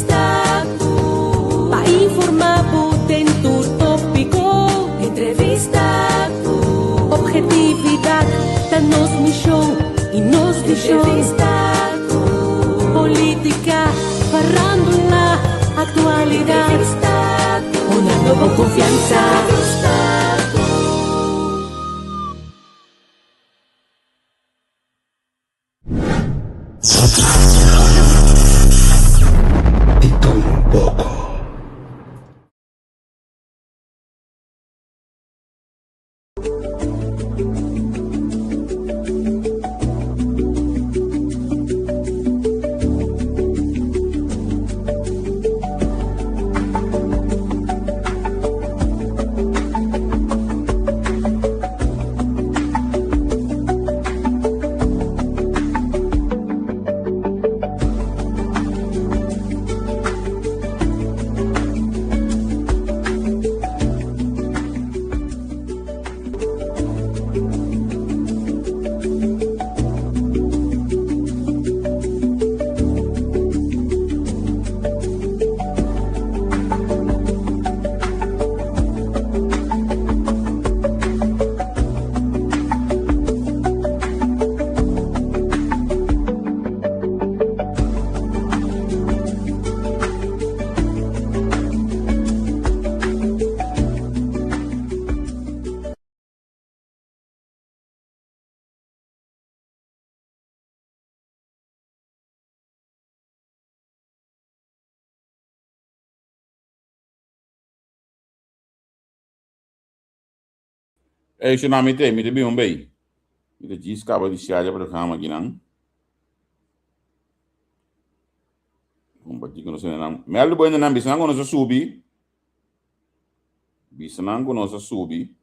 Entrevistaku. Pa informabu tentur tópico. Entrevistaku. Objetividad, danos misión y nos visión. Entrevistaku. Política, farándula, actualidad. Entrevistaku. Honrando con confianza. Entrevistaku. Y todo un poco. Isso não me tem bem bem. Me diz que de chegar para cá aqui não. Compartilhar com você não. Mel bom não bisa não nos subi. Bisa não nos subi.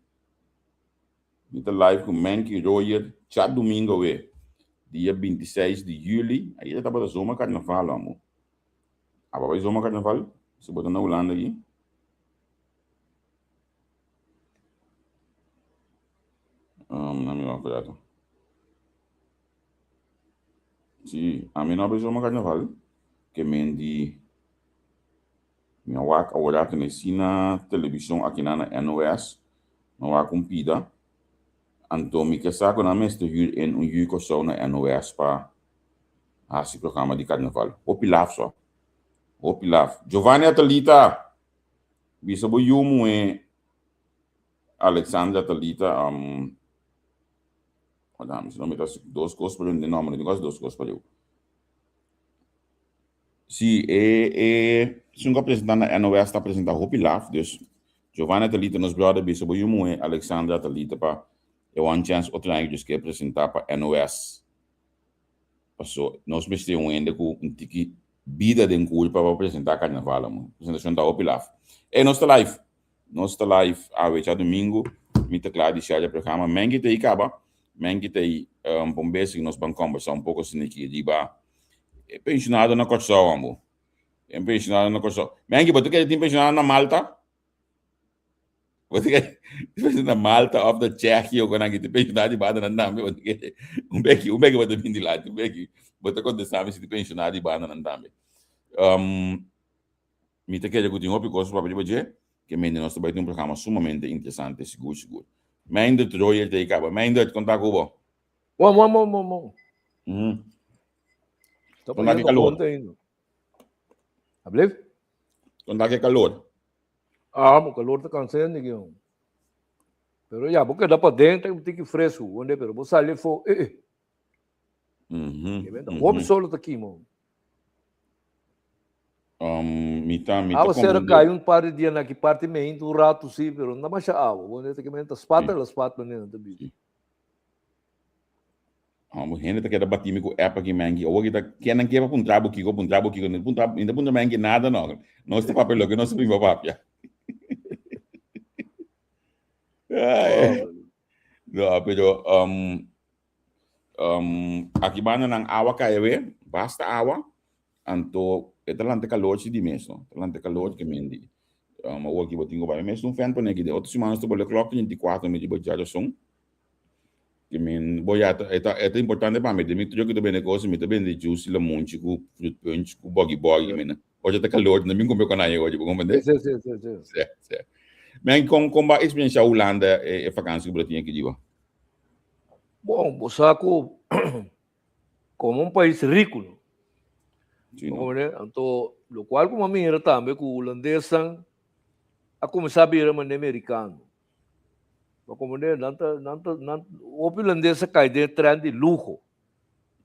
Me tá live com Manky Royer, chat domingo we. Dia 26 de julho. Aí já tá para zoma carnaval, amor. Ah, vai zoma carnaval? Se botar na Holanda aí. Não me lembro cuidado. Sim, a mim não vai zoma carnaval. Que me di minha wak agora que na televisão aqui na NOS. Não há cumpida. Então, me que saco na mesta em juico só na NOS para esse programa de carnaval. O pilaf só. O pilaf. Giovanni Atalita. Bisa bo yumu Alexandra Atalita. Madame, se não me dá duas coisas para ele. Não, mas não gosto duas coisas para ele. Sim, se um apresentante na NOS está apresentando o pilaf, dus Giovanni Atalita nos brother bisa bo yumu Alexandra Atalita para eu one chance outra aí que apresentar para NOS. Passou, nós mexemos ainda com um tiki vida de culpa para apresentar carnaval, mano. Apresentação da Opilaf. E nós está live a ver domingo, me tá claro de chegar para programa. Mengi te acaba, mengi te bombeiros que nós vamos conversar um pouco assim aqui, diba. Pensionado na Corsol, amor. Pensionado na Corsol. Mengi, você quer ter pensionado na Malta? Você quer ter na Malta of the Czechia ou quando a gente pensionado de bada na Nambe? Um beque você vem de lá, um beque. Você contestar se pensionado de bada na Nambe. Me te quero que eu tenho coisas para dizer que me nós vai ter um programa sumamente interessante, seguro. Mas ainda Troyer te acaba, mas ainda contar com o Vamos. Está pagando calor. Abriu? Contar que calor. O calor está cansando aqui. Pero já, porque dá para dentro, tem que fresco, onde pero você ali for, o solo está aqui, mano. Você era caiu um par de dias naquele parte meio, um rato sim, pero não mais água, onde tem que meter as patas né, também. Gente tá querendo bater com app aqui mangi, ou que tá querendo que para puntrabo aqui, ainda punta mangi nada não. Nós tá papel que nós prima papel. No, pero aqui bana nang awa kaiwe, basta awa, anto etalante calor si di meso, etalante calor que mendi. O aqui botinho vai meso um fan para de outras semanas to bole clock 24 me de bojar som. Que men boya é importante para mim, de me troco do bem negócio, me também de juice lemon, com fruit punch, com boggy men. Hoje está calor, não me como com aí hoje, como é? Sim. Certo. Mas com a experiência Holanda é vacância que você tinha que dizer. Bom, o saco como um país rico, não? Sim, Como, né? Então, o qual como a minha também que o holandês a começar a vir a americano. Como, né? O holandês cai dentro trem de luxo.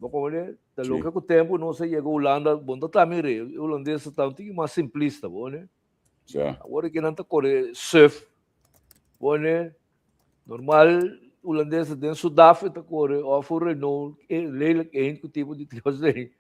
Como, né? Da louca que o tempo não se chegou a Holanda, bom, também o holandês está um pouco mais simplista, bom, né? Agora que não está correndo surf, bom, né? Normal, o holandês dentro do Sudáfrica corre, oferece Renault, leila que é tipo de coisa aí.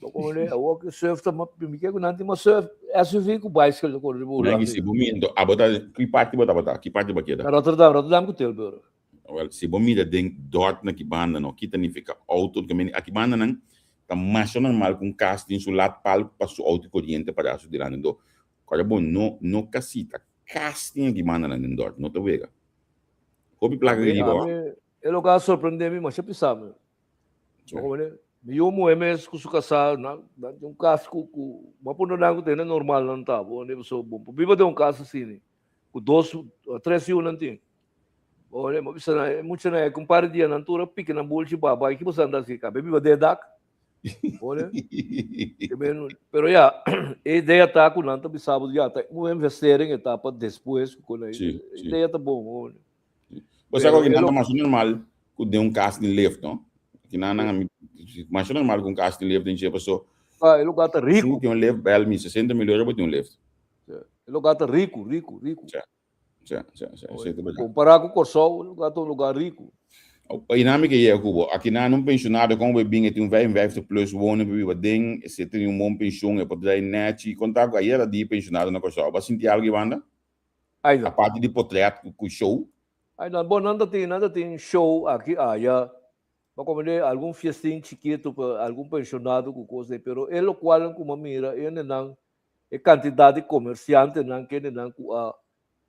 Como né, o que surf tá, me quer que não tem mais surf, SUV com bicycle do corre Como é que se bomita, a botar que parte batida? Rotterdam com tel, bro. Well, se bomita den dort na que banda não, kita nem fica auto que meni, aqui banda não, tá mais normal com casting sul lat palco passo auto corriente para isso de lá no. Qual é bom, no casita, casting aqui banda não dort, não te vega. Hobby placa de língua. É lugar surpreendente, mas eu pensava. Como né? Eu mo MS com sua casa, na um casco com uma ponta não tem normal não tá, bom, né? Sou bom. Viva de um caso assim, com 3 não tem. Olha, mas isso é muito né, compara dia na altura, pique na bolsa baba, que você anda assim, cabe viva de dak. Olha. Pero já, a ideia tá com nanta bisabo já tá, o investir em etapa depois com a ideia tá bom. Você agora que nanta mais normal, com de um caso de left, não? Que não mais normal com caso de left em que pessoa ele lugar tá rico. Tem um left bel me 60 milhões para ter um left. Ele lugar tá rico. Já. Comparar com o Corsol, o lugar tá um lugar rico. A dinâmica é Cuba. Aqui não pensionado com o bem tem um 25 plus wonen para viver dentro, se tem um bom pensão é para dar net, contar com a era de pensionado na Corsol. Vai sentir algo banda? A parte de portrait com show. Ainda bom, nada tem show aqui, já. Como algum festim chiquito para algum pensionado com coisa, pero ele qual como mira, ele não é quantidade de comerciante não que ele não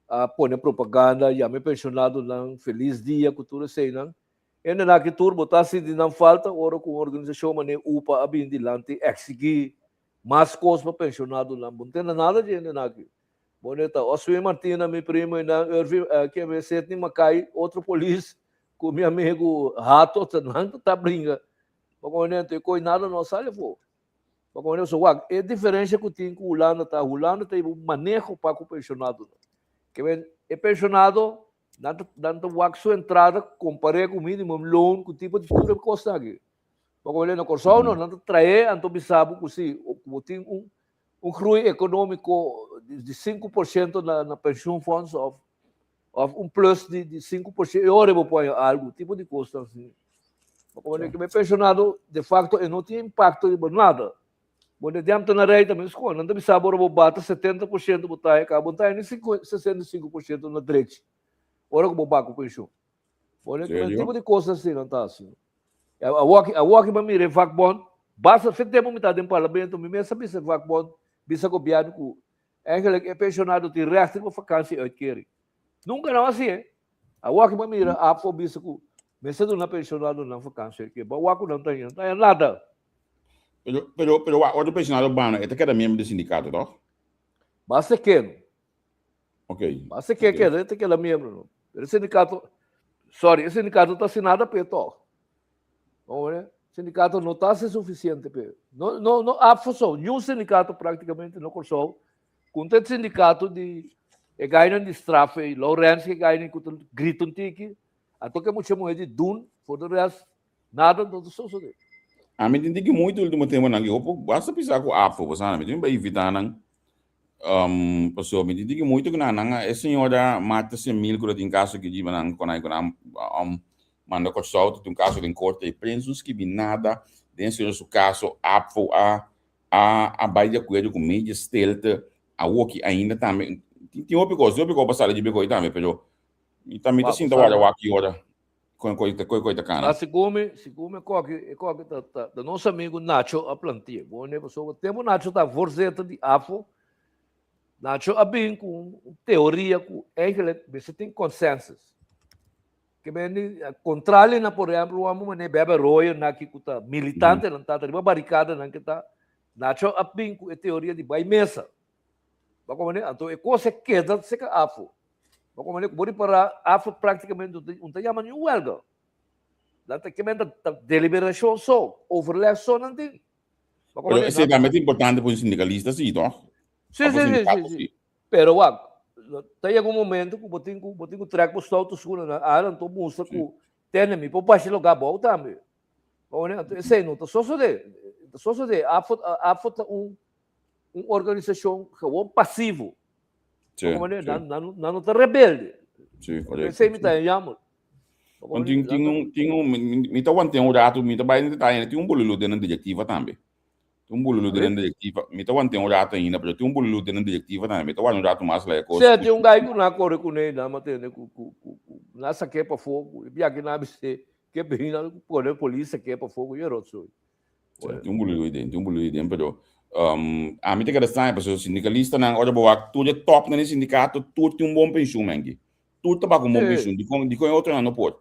a põe propaganda, já me pensionado não feliz dia cultura sei não. Ele não que turbo tá se não falta hora com organização mané upa abin dilante exigir mais coisas para pensionado não, não tem nada de ele não aqui. Bonita, o Sui Martina me primo não, que me sete nem cai outro polícia com meu amigo rato não tá brinca. Porque não tem coisa nada não sai pô. Porque não sou é diferença que tem com o Holanda tem um manejo para o pensionado. Que é pensionado dando o sua entrada comparé com o mínimo loan com tipo de tudo que custa aqui. Porque não Corsol não trai anto bisabo que se tem um grui econômico de 5% na pension funds of plus de 5%, eu vou pôr algo, tipo de custo assim. Quando eu me pensionado, de facto, eu não tinha impacto de nada. Quando eu diante na rei também, não tem sabor, eu vou bater 70% botar, acabo botar 65% na direita. Ora que eu vou bater com pension. Quando eu tipo de coisa assim, não está assim. A walk para mim, é vacbond, basta ser tempo metade em parlamento, me sabe se vacbond, bisa copiado com é pensionado de resto de vacância eu quero. Nunca não assim, a walk para mim, a fobia com me cedo na pensionado na vacância que ba walk não tem nada. Pero outro pensionado bana, é que era membro do sindicato, não? Basta que. Ok. Basta que é membro. O sindicato, esse sindicato está assinado para o sindicato não está suficiente para não há função nenhum sindicato praticamente no Corsol com tanto sindicato de ganham de strafe Lourenço que ganham com grito tiki até que muito moeda de dun por o resto nada do social. A mim tem que muito último tempo não que basta pensar com AFO, você não me vai evitar não pessoal me tem que muito que não é senhora mata-se mil quando tem caso que diga não quando manda Corsol tem um caso em corte e presos que nada dentro do caso AFO a baía coelho com mídia stealth a walk ainda também tem outra coisa passar de beco também pero e também assim da aqui hora com coisa cana a segume coque da nosso amigo Nacho a plantia bom né pessoal temos Nacho da forçeta de AFO Nacho a bem com teoria com você tem consenso que bem contrário na por exemplo o amo né bebe roio na que tá militante não tá uma barricada não que tá natural abing com a teoria de bai mesa. Bagaimana? Então, é coisa que queda se que afo. Bagaimana? Bori para afo praticamente um tayaman yung huelga. Dante que menda deliberação só, overlap só não tem. Pero esse é também importante para os sindicalistas, sim, não? Sim. Pero wag, tem algum momento que botin ko track po stau to school na aran to musa ko tenemi po pa silo gabo também. Bagaimana? Então, esse não, só de afo organização que é passivo. Bagaimana? Não tá rebelde. Sim, correto. Esse me tá chamando. Mita wan tem rato, mita vai ainda tá, tem bolulu dentro da diretiva também. Tem bolulu dentro da diretiva, mita wan tem rato ainda, mas tem bolulu dentro da diretiva também. Mita wan rato mais lá é coisa. Certo, tem gai que na corre com ele, na matéria na saque para fogo, e bia que na biste, que bem por a polícia que para fogo e roço. Tem bolulu dentro, pero a mita que está para os sindicalistas na hora boa, tudo é top no sindicato, tudo tem bom pensão, mengi. Tudo tá com bom pensão, de com outro ano pode.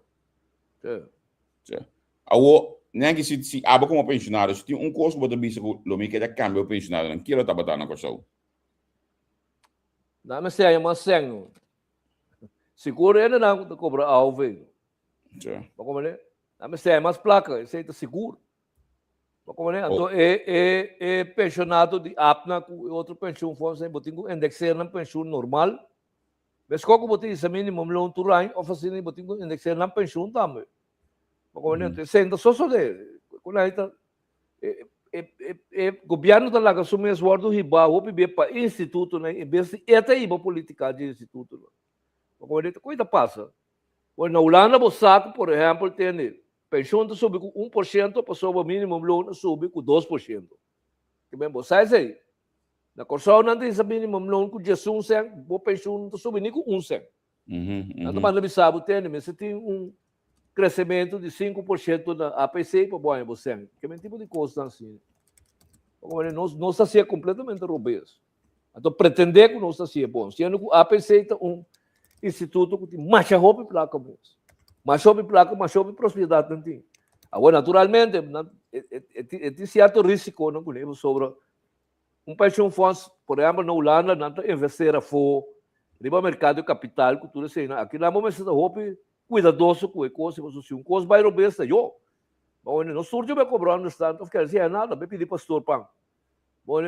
Neanche se aba como pensionário, se tem custo para bisa lo me queda cambio pensionário, não quero tá batendo com isso. Não me sei, mas sem. Seguro ainda não cobra ao veio. Como é? Não me sei, mas placa, isso é seguro. Como é? Então é pensionado de apna com outro pensão fundo sem botinho indexar na pensão normal. Mas como botinho esse mínimo loan to line, oficina botinho indexar na pensão também. Bagaimana? Sendo só de quando aí tá governo talaga assume as wordo hiba o pibe para instituto né em vez de até iba política de instituto. Bagaimana? Coisa passa. Quando na Holanda o saco, por exemplo, tem pensão to sobe com 1%, passou o mínimo loan sobe com 2%. Que bem você aí. Na Corsão não tem esse mínimo loan com 1%, o pensão to sobe nem com 1%. Então, mas não sabe tem, mas se tem crescimento de 5% na APC para bom você que é tipo de coisa assim não está sendo completamente robusto então pretender que não está sendo bom se o APC é instituto que tem mais roupa placa mais prosperidade não tem agora naturalmente tem certo risco não conheço sobre pensão funds por exemplo na Holanda não investir a fora no mercado de capital que tudo assim aqui na momento da roupa cuidadoso com a coisa, se um coisa vai robusta, bom, não surge para cobrar no estado, não quer dizer nada, vai pedir pastor pão, bom,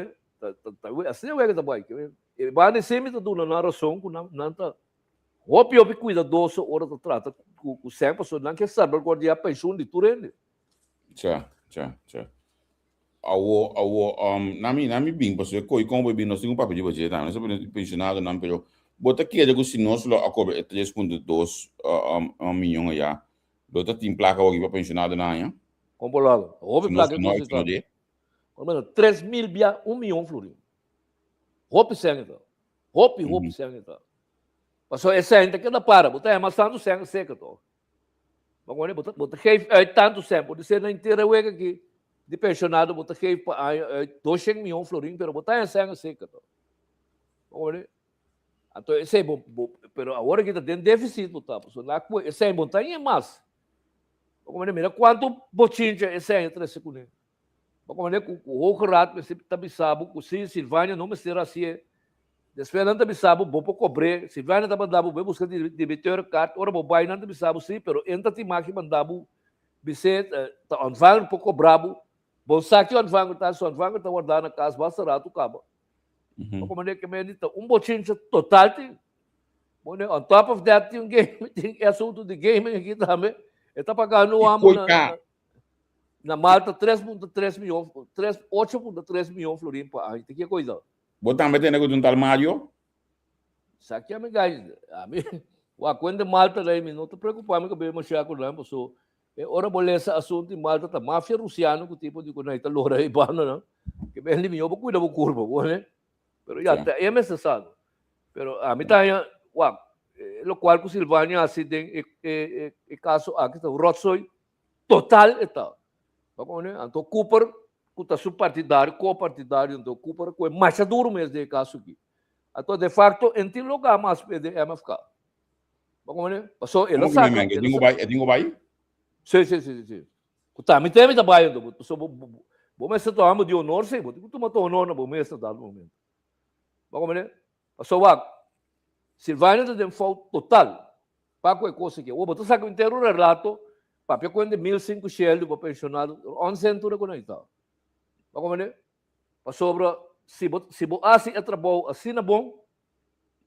assim é o que tá bom, vai nesse meio do na narração, com não tá, óbvio cuidadoso, hora do trata, com sempre pessoa não quer saber guardar a pensão de tudo ele. Tchau. Nami bem, pessoal, como bem nós temos papel de budget, nós somos pensionados, não, pero bota que ele se nós lo acobre 3.2 milhões já. Bota tem placa aqui para pensionado na área. Como lá? Houve placa que você está. Como 3 mil via 1 milhão florim. Roupa sangue. Roupa sangue. Passou esse ainda que não para, bota é mais tanto sangue seca to. Agora bota que tanto sangue, pode ser na inteira wega aqui de pensionado bota que 200 milhões florim, pero bota é sangue seca to. Agora então, esse é bom, pero agora que está tendo déficit, esse é bom, tem mais. Mira quanto bochincha esse é entre esse cunha. Com o rato, você também sabe, que se Silvânia não me será assim, depois não também sabe, vou para cobrar, Silvânia também mandava, vou buscar de meter carta, ora vou baixar, não também sabe, sim, pero entra tem mais que mandava, você tá onvang para cobrar, bom saque onvang tá guardando na casa, basta rato acaba. Como é que me diz, bochincha total tem. On top of that, tem game, tem assunto de game aqui também. Está pagando o amo na Malta 3.3 milhões, 8.3 milhões florim para a gente. Que coisa? Botar também tem negócio de um tal Mário? Sabe que a mim, o quando Malta lá não te preocupar, que bem mexer com lá, so ora bolesa assunto de Malta tá máfia russiana que tipo de coisa lora e bana, não? Que bem ele me eu cuida do curva, né? Pero ya é necessário. Pero a mim tá lo cual com Silvânia assim tem caso aqui tá Rotsoi total eta. Como né? Então Cooper que tá subpartidário, copartidário, então Cooper que é mais duro mesmo de caso aqui. Então de facto em tem lugar mais pede MFK. Como né? Passou ele sabe. É dingo vai? Sim. O tá me tem trabalho do só Bomesa to amo de honor se, botigo tu mato honor na bomesa dado momento. Bako mene, pasawag. Silvana tem falta total. Para que coisa que, o botou saco inteiro relato, para que quando 1.500 shell do pensionado, 11 centura com isso. Bako mene, pasobra se bo assim é trabalho, assim é bom.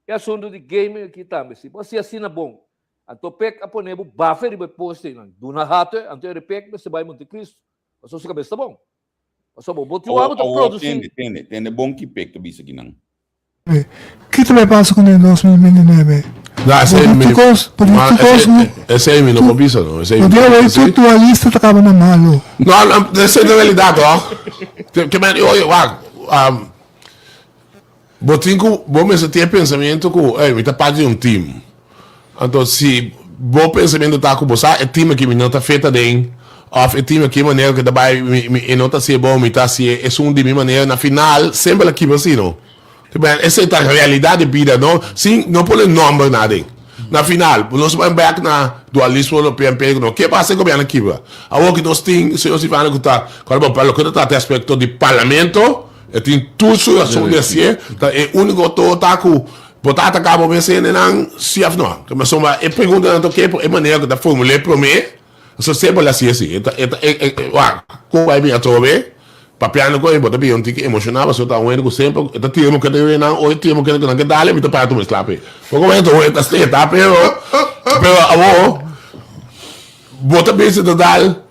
É assunto de game aqui também. Se você assim é bom, então pek a poner buffer e poste não. Do na rato, então ele pek você vai Monte Cristo. Passou sua cabeça bom. Passou bom. Botou o amo produzir. Tem bom que pek to bisa ginang. ¿Qué te me pasa con el 2029? Ese é não combina, não. Esse é tu a lista acaba na malo. Não, essa é a realidade, ó. Que man, eu, botinho, bom mesmo ter pensamento que, me tá parte de time. Então, se bom pensamento tá com você, é time que me não tá feita bem, ou é time que maneira que daí me não tá se bom, me tá se é de minha maneira na final, sempre aqui assim, não. Essa é a realidade da vida, não? Sim, não pode nome nada. Na final, nós vamos back na dualismo do PMP, não. Que passa com a aqui, a que nós temos, se nós vamos escutar, quando para o que está a aspecto de parlamento, tem tudo a sua desse, é único que tá com botar a cabo bem sem não se af não. Mas uma é pergunta do que é maneira que da formulei para mim, só sempre assim assim. Como vai bem a tobe? Papiano ko ibo tabi unti emocionado so ta wenu ko sempre ta timo que deve na o timo que não que dale me para tu me slape. Poco momento o esta está pero avo bota bem se dal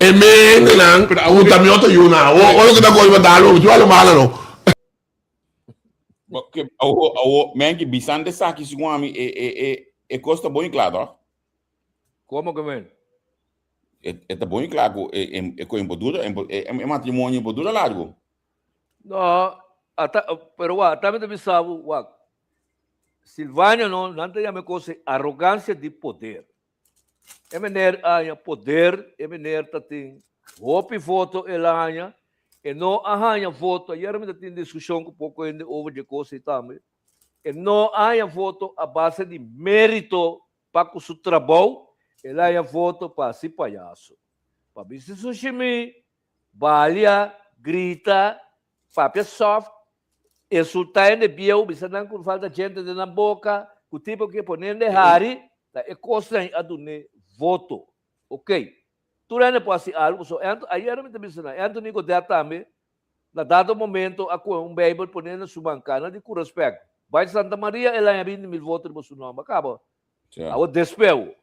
e men nan o tamio to yuna o que da ko iba dalo tu alo mala no. Porque o men que bisante saki suami e costa bom claro. Como que men? É bom claro é com embodura é matrimônio embodura largo. Não, pero também deve saber, Silvânia não tem a coisa arrogância de poder. É menor a poder, é menor tem roupa e voto ela e não há voto. E era tem discussão com pouco ainda over de coisa também. E não há voto a base de mérito para o seu trabalho. Ela ia voto para si palhaço. Para bicho sushimi, balha, grita, papel soft, insultar de biel, bisa não com falta gente na boca, o tipo que põe de hari, é coisa a donar voto. Ok? Tu não pode ser algo, aí era muito bem, Anthony Godel também, na dado momento, ako um Bible põe na sua bancada, de com respeito. Vai Santa Maria, ela ia 20.000 votos no seu nome, acaba. Aí despeu.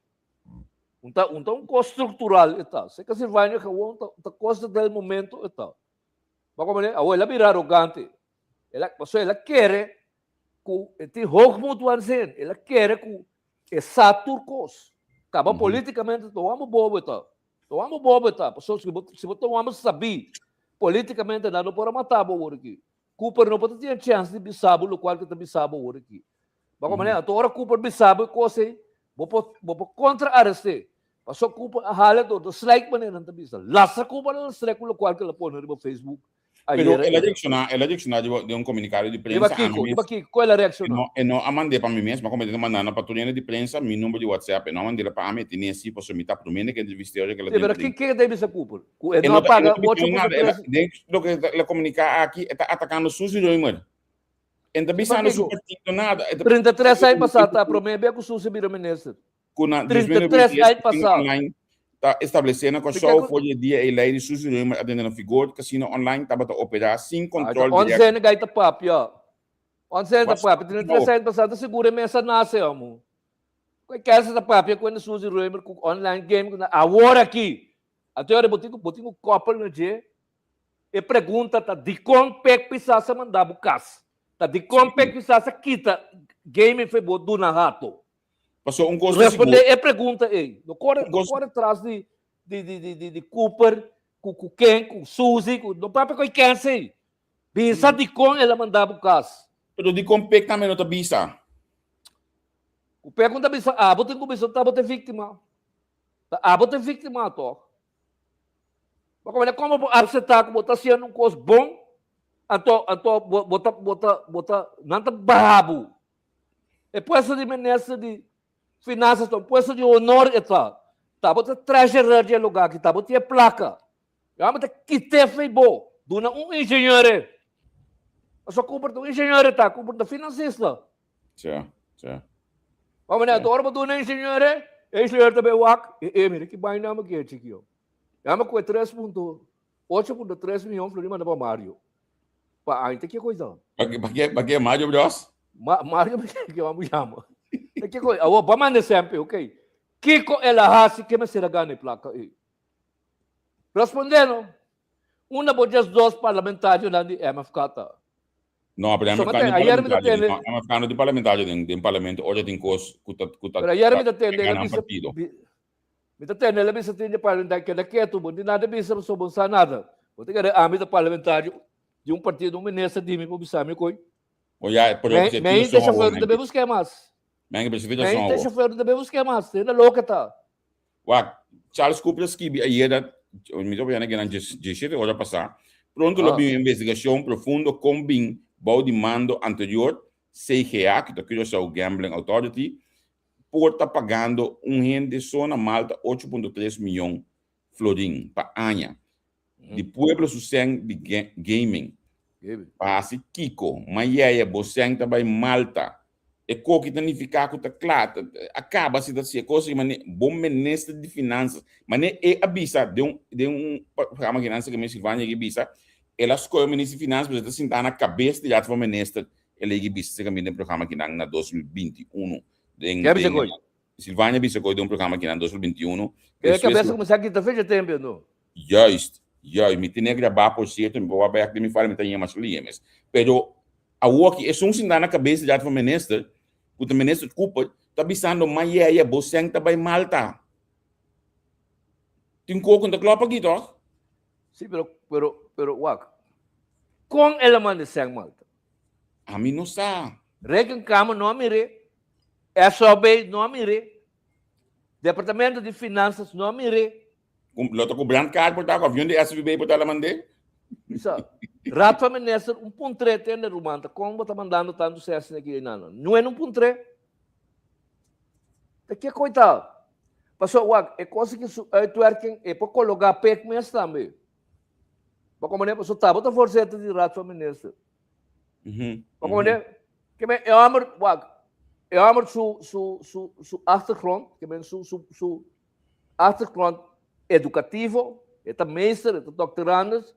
Então, coisa estrutural está. Se que se vai que a coisa do momento está. Mas como ela vira arrogante. Ela quer que tem hoogmoed aanzien. Ela quer que é saturcos. Acaba politicamente, tomamos bobo está. Tomamos bobo está. Se tomamos saber politicamente não pode matar bobo aqui. Cooper não pode ter chance de bisabo, o qual que está bisabo aqui. Mas como agora Cooper bisabo coisa vou contra-arreste. Passou culpa a hala do strike pa nila bisa. Lasa culpa ng strike mo qual que ela põe no Facebook. Pero ela reacciona de um comunicado de prensa. Iba Kiko, qual é a reação? Não, a mandei para mim mesmo, como eu mandar na patrulha de prensa, meu número de WhatsApp, não mandei para mim, tinha assim, para me tá para mim que entrevistei hoje que ela. Pero que deve ser culpa? Não apaga o outro. Lo que ela comunica aqui está atacando Suzy Roimer. Então bisa no super nada. 33 anos passado, para mim é que o Suzy vira ministro. 33 anos passado. Está estabelecendo que só foi o dia e lei de Suzy Roimer atendendo figura casino online estava a operar sem controle. 11 anos gaita papi, ó. 11 anos papi, 33 anos passado segura mesa nasce, amo. Qual que é essa papi quando Suzy Roimer com online game agora aqui. Até hora botinho copa no dia. E pergunta tá de como pek pisasa mandar bukas. Tá de como pek pisasa kita game foi do na rato. Passou coisa responder é pergunta aí. No corre atrás de Cooper, com Ken, com Suzy, no próprio com quem sei. Bisa de como ela mandar bukas. Pero de como pek também não tá bisa. O pek não tá bisa. Botin ko bisa tá botin vítima. Botin vítima to. Como aceitar que botar sendo um coisa bom, então bota nada brabo. É por essa dimensão de finanças, por essa de honor e tal. Tá bota treasurer de lugar que tá bota placa. Yama ta kite fei bo. Duna engenheiro. Só compra do engenheiro tá, compra do financista. Tja, tja. Vamos né, do orba do engenheiro também wak. Mira que vai na ma que chiquio. Yama com 3.8.3 milhões de manda para Mario. Pa ainda que coisa. Bagi Mario Bros? Mario que vamos chama. Que coisa, o ba manda sempre, ok. Kiko elahasi que me será gane placa aí. Respondendo, uma bojas dos parlamentares lá de MFK. No, pero ayer me detene. Americano de parlamentario de parlamento, hoje tem coisa Pero ayer me detene, ganhar partido. Me detene, ele bisa tinha parlamentar que daqui é tudo, de nada bisa sobre nada. Porque era âmbito parlamentário de partido, ministro de mim, bisa me coi. Olha, por exemplo, me deixa fora de bebos que mais. Me deixa fora de bebos que mais, tem louca tá. Wak, Charles Cooper escreve ayer, me tô vendo que na 17 horas passar, pronto lo vi investigação profunda com bem bom de mando anterior, CGA, que é o Gambling Authority, por estar pagando gente só na Malta 8.3 milhões florim para ano. De pueblo sucen de gaming. Pasi Kiko, mas é você também Malta. É que significa que tá claro, acaba se das coisas que bom ministro de finanças, mas é avisa de programa de finanças que me Silvânia que avisa, ela escolhe o ministro de finanças, mas está sentado na cabeça de outro ministro, ele é avisa que me programa que na 2021. Silvânia avisa que um programa que na 2021. É a cabeça começar aqui tá fecha tempo não. Juist. Ja, me tinha gravar por certo, me vou abrir que me fala me tenha mais limes. Pero a walk é só sentado na cabeça de outro ministro. O ministro culpa tá bisando mais é você tá bem Malta. Tem coco da clopa aqui, tá? Sim, pero wak. Com ela manda sang Malta. A mim não está. Regan Cama não mire. SOB não mire. Departamento de Finanças não mire. Lo tô cobrando caro por estar com avião de SVB por estar lá mandando. Isso. Rato ministro 1.3 tem na Rumanta. Como tá mandando tanto CS aqui não? Não é 1.3. Que coitado. Passou wag, é coisa que tu é para colocar pec mesmo também. Para como é passou tá, bota força de rato ministro. Para como é que me é amor wag. É amor su achtergrond, que men su achtergrond educativo, eta meester, eta doctorandos,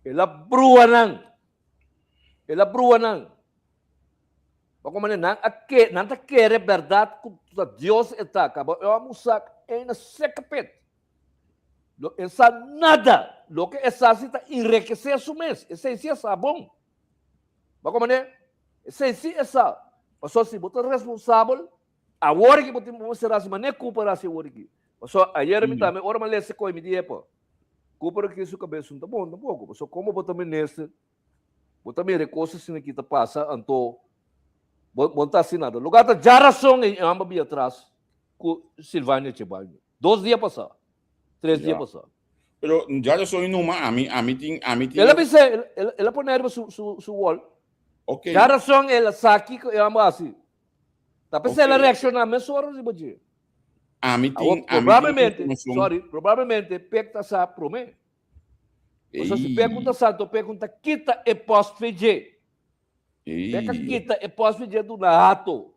ela brua nang. Como nang aqui, não tá querer verdade que Deus está, acabou. Eu amo sac, é na secapet. Não essa nada, lo que essa cita enriquecer su mês, essência é bom. Como essência essa, passou se botar responsável, a hora que botar mostrar se mané culpa a se hora que. Passou ayer me também, ora malé se coi me dia pô. Culpa que isso cabeça não bom, não pouco. Passou como botar me nesse, botar me recursos assim que tá passa, anto montar assim nada. Lugar da jaração em amba atrás com Silvânia Chebanho. 2 dias passar. 3 dias passar. Pero já sou inuma, a mim tem. Ela me sei, ela põe nerva su wall. Ok. Jaração ela saque que amba assim. Tá pensando ela reaccionar mas só de bodia. A mim tem. Provavelmente pecta sa prome. Você se pergunta santo, pergunta kita e pós-fede. Pega kita e pós-fede do narrato.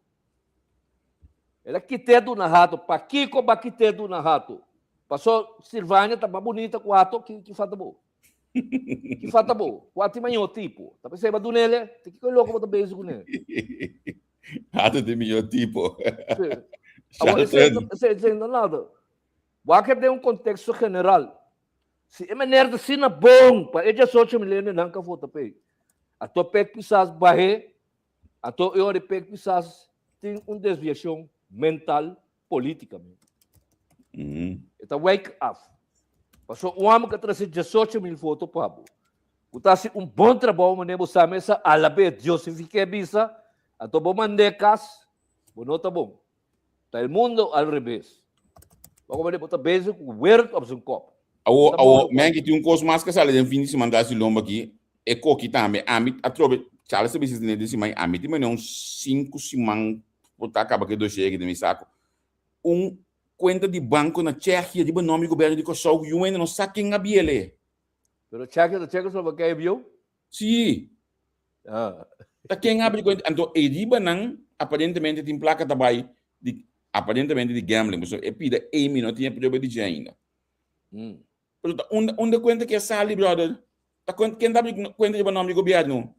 Ela quite do narrato, para Kiko ba quite do narrato. Passou Silvânia tá mais bonita com o ato que fata bom. Que fata bom. O ato manhã tipo. Tá pensando do nele, tem que louco botar beijo com ele. Ato de meu tipo. Agora você não nada. Porque tem contexto general. Se é maneira de ser bom, para ele só te milênio não que vota pei. A tua pec pisas barre, a tua eu de pec pisas tem desviação mental política. Então wake up. Passou homem que trouxe 18 mil fotos para o. Kutasi bom trabalho, mas não sabe essa alabe Josifique bisa, a tua bom mandecas, não tá bom. Tá o mundo ao revés. Como ele bota beijo com o word of seu copo. Men que tem coisa mais que sale de fim de semana de lomba aqui, é coque também. A mim, a trobe, Charles se precisa de semana, a mim tem uns 5 semanas, por tá acaba que 2 chega de me saco. Conta de banco na Tchequia, de nome do governo de Kosovo, e ainda não sabe quem é ele. Pero check só porque viu? Sim. Tá quem abre coisa, então riba não aparentemente tem placa também de aparentemente de gambling, mas é pida não tinha problema de ainda. Pero onde conta que é sali, brother? Tá quem dá conta de nome do governo?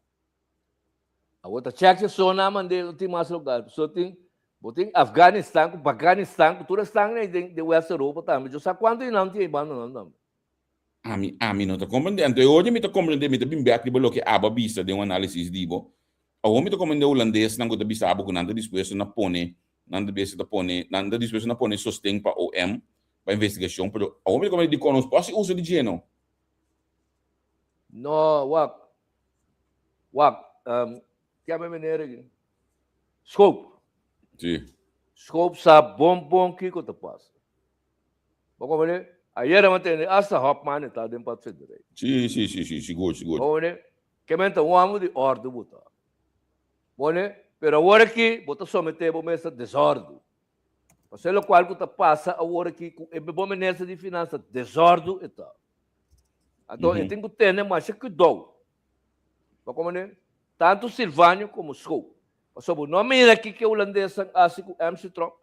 A outra check só na mande não tem mais lugar. Só tem Afeganistão, Paquistão, tudo está de West Europa também. Eu sei quanto não tem bando não. A mim não tá compreendendo. Eu hoje me tá compreendendo, me tá bem back de bolo que aba vista de um análise de bo. A homem tá compreendendo holandês, não gosta de vista aba com nada disposto na pone, nada disposto na pone sostém para OM, para investigação, pero a homem como de conosco, posso usar de geno? No, wak, que é a maneira aqui. Scope. Sim. Scope sabe bom que eu te passo. Vou comer. Ayer eu mantenho essa Hopman está dentro para federal. Sim, seguro. Vou comer. Que menta um amo de ordem botar. Bom, pero agora aqui bota somente para mesa desordem. Você o qual que passa agora aqui é bom nessa de finanças desordem e tal. Então eu tenho que ter mais cuidado. Vou comer. Tanto Silvânio como Scope. Sobre o nome aqui que o holandês assim com MC Trump.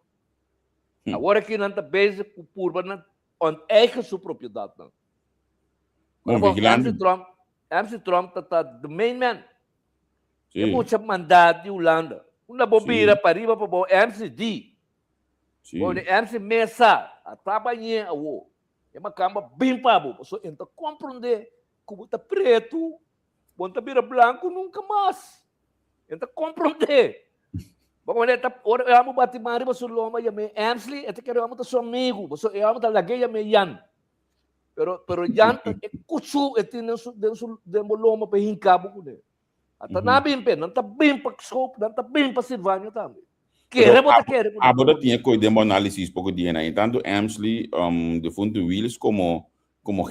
Agora aqui não está base com purba on eigen sua propriedade não. MC Trump está the main man. É muito mandado de Holanda. Uma bobira para riba para o MCD. O MC Mesa a trabalhar o. É uma cama bem para o. Só então compreender como está preto, quando está vira branco nunca mais. Então compreender. Bom, eu amo bater mari, você loma e me Amsley, até que eu amo seu amigo, você eu amo lagi e me Yan. Pero Yan é cuchu, é dentro loma para hincabo com ele. Até na bem pé, não está bem para Scope, não está bem para Silvânio também. Quer. Agora tinha coisa de análise pouco dia, né? Tanto Amsley, de fundo Willis como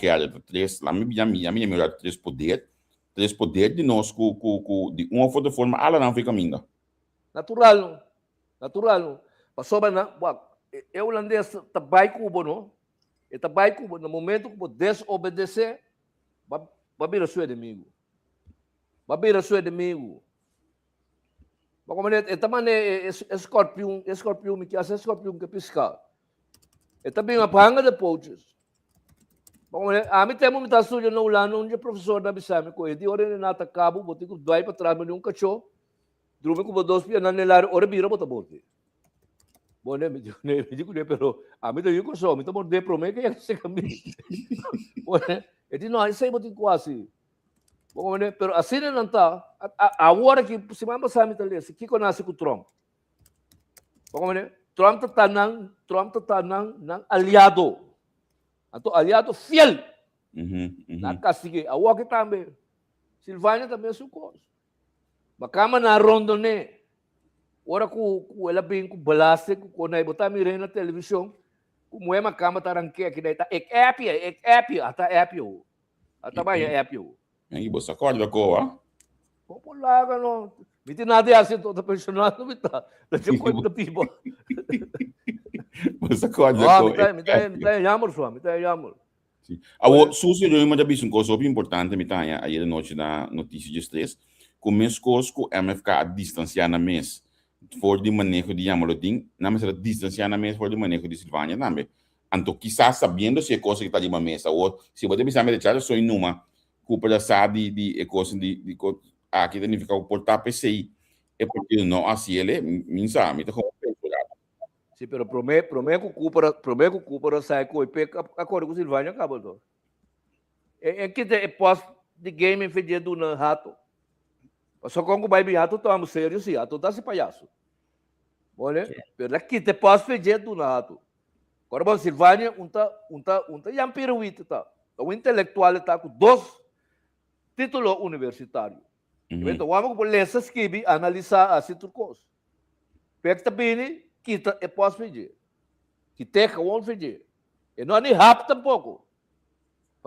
Gerard, três, lá me melhor três poder de nós de uma outra forma, ela não fica minda. Natural. Passou na, é holandês tabay kubo no. E tabay kubo no momento que desobedecer, vai virar seu inimigo. Mas como é também escorpião que essa escorpião que pisca. É também uma panga de poachers. Como é, a mim temos muita suja no lá, não é professor da Bissame com ele. De hora ele nata cabo, botei com dois para trás, mas um cachorro. Drume com dois pias na nelar, ora bira bota bote. Bom, me digo, pero a mim daí com só, me tomou de promessa que ia ser caminho. Bom, ele não, isso aí botem quase. Bom, pero assim não tá. A hora que se manda sabe tal esse, que conhece com Trump. Bom, Trump tá nang aliado. Então aliado fiel. Na castigue, a hora que também. Silvânia também é sucos. Makama na rondo ne. Ora ku ela bem ku balaste ku na botar mirei na televisão. Ku moe makama tarangke aqui daí tá ek app ata app o. Ata ba ya app o. Aí você acorda com a? Popular não. Miti nada assim todo pensionado mita. Da tinha coisa tipo. Você acorda com. Me tá yamur. Sim. A Suzy eu me disse uma coisa super importante me tá aí a noite na notícia de stress. Começou com MFK a distanciar na mesa for de manejo de Yamalotin, na mesa distanciar na mesa for de manejo de Silvânia também. Então, quizás sabendo se é coisa que está de uma mesa ou se você pensar me deixar só em uma culpa da SAD de coisa de aqui significa portar PCI é porque não assim ele me sabe como sim, pero prometo culpa sai com IP acordo com Silvânia acabou todo. É que é post de game fedido no rato. Só como vai bem ato tamo sério sim, ato tá se palhaço. Olha, pero aqui te posso pedir do nada. Agora bom Silvânia unta já piruíta tá. O intelectual tá com 2 títulos universitários. Então vamos por ler essas que analisar a situação. Pega bem que é posso pedir. Que teca vamos pedir. E não é rápido tampouco.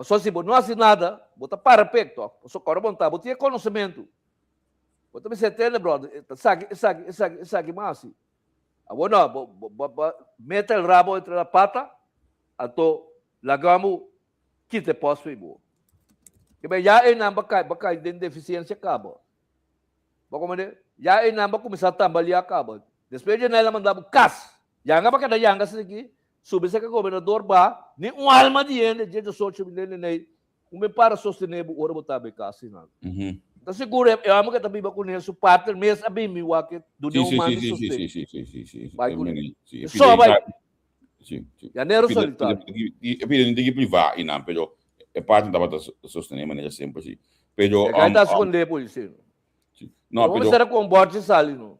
Só se não assim nada, bota para perto. Só agora bom tá, botar conhecimento. Você me entende, brother? Sabe mais? Agora, mete o rabo entre a pata, então, lagamos que te posso ir. Kaya yain na baka din deficiência cabo. Baka man yain na ba começar a tambalear cabo. Depois de nela mandar cas. Yanga ba kada yanga sige. Subi sa governador ba ni alma diene de social media nem para sostener o ora botabe kasi na. Então seguro eu amo que também ba conheço partner mes abi mi wakit do Sim, de humano sim, sustento. sim. Vai Só vai. Sim. Janeiro solitário. E não tem que privar, não, pero é parte da bata sostener maneira sempre assim. Pero Aí tá esconder por isso. não, Vamos pero ser com bote sali no.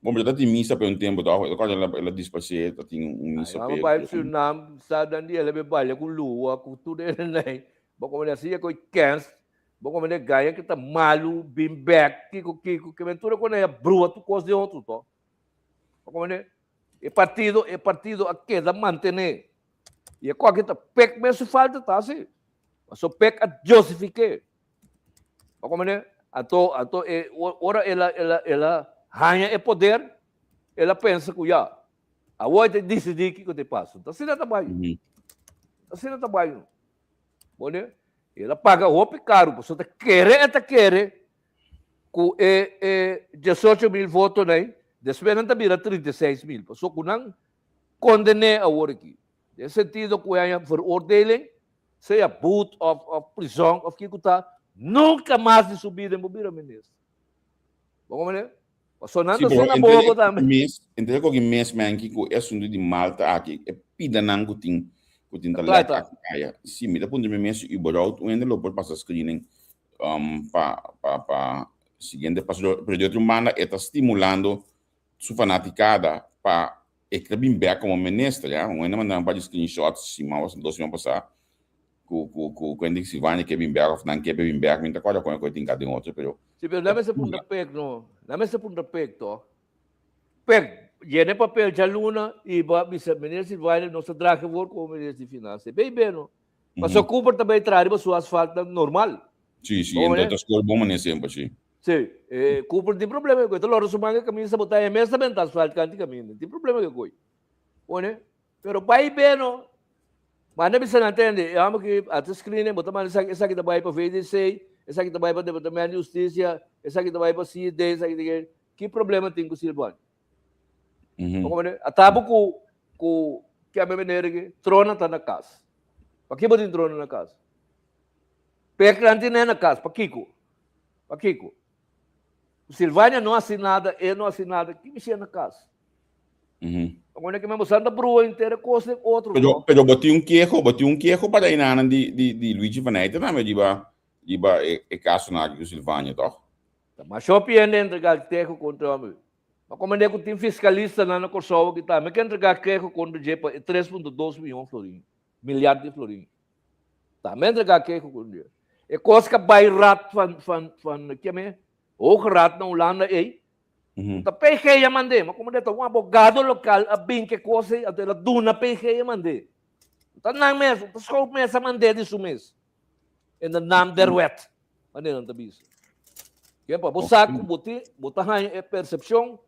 bom, já tem missa por tempo, tá? Agora ela dispassei, tá tem missa Vamos para o nam sa dan dia lebe balya ku luwa ku tudo nem. Bom como assim ko cans. Bom como ganha que tá malu bimback kiko que ventura quando é brua tu coisa de outro to. Bom como é partido a queda manter. E qual que tá pec mesmo falta tá assim. Mas o pec a justifique. Bom como ato ora ela hanya é poder, ela pensa que já a outra decidir que te passa. Então se não trabalho. Assim não trabalho. Bom, ela paga roupa caro, você tá querer que 18 mil votos né? Depois não tá vira 36 mil. Só que não condene a outra aqui. Nesse sentido que há veroordeling, seja boot of prisão, of que tá nunca mais de subir de mobília ministro. Bom, né? Sonando sim, assim na boca também. Entendeu que mês man que é assunto de Malta aqui, é pida não que tem talento aqui. Sim, me dá ponto de mês e borot, o ainda lo por passar screening para seguinte passo projeto humana está estimulando sua fanaticada para bem bem como ministro, já, o ainda mandando para screenshots, se mal 2 semanas passar quando se vai que bem bem ou não que bem bem, então qual é que tem cada outro, pero sí, pero dame ese punto no. Dame ese punto to. Peg, llene papel ya luna y va vice-ministro Silvana no se traje por como ministro de finanças. Bem, no. Mas o Cooper também traz para sua asfalto normal. Sim, então as coisas bom maneira sempre, sim. Sim, Cooper tem problema com isso. Então, se manga caminho se botar em mesa mental asfalto canti caminho. Tem problema com isso. Bom, pero vai bem, no. Mas não precisa entender. Eu amo que até screening, botar mais essa aqui também para VDC, essa aqui também para Departamento de Justiça, essa aqui também para CID, essa aqui que problema tem com o Silvano? Atabo com que a minha maneira que trona está na casa. Para que botar trona na casa? Peclante não é na casa, para Kiko. O Silvânia não assinada, ele não assinada, que mexia na casa. Agora que mesmo santa brua inteira coisa outro. Pero botei um queijo para ir de Luigi Van Eyten, não me diba é caso na que o Silvânia, toch? Mas só piende entregar queijo contra o homem. Mas como é que tem fiscalista na Kosovo que tá, mas que entregar queijo contra o Jepa 3,2 milhões de florins, milhares de florins. Tá, mas entregar queijo contra ele. É coisa que vai rat van que é? O rat na Holanda aí. Tá PG ya mandei, mas como um advogado local a bem que coisa até a duna PG ya mandei. Tá não mesmo, tá só começa a mandar disso mesmo. En de naam der wet. Wanneer dan te isso? Que para você botar a percepção,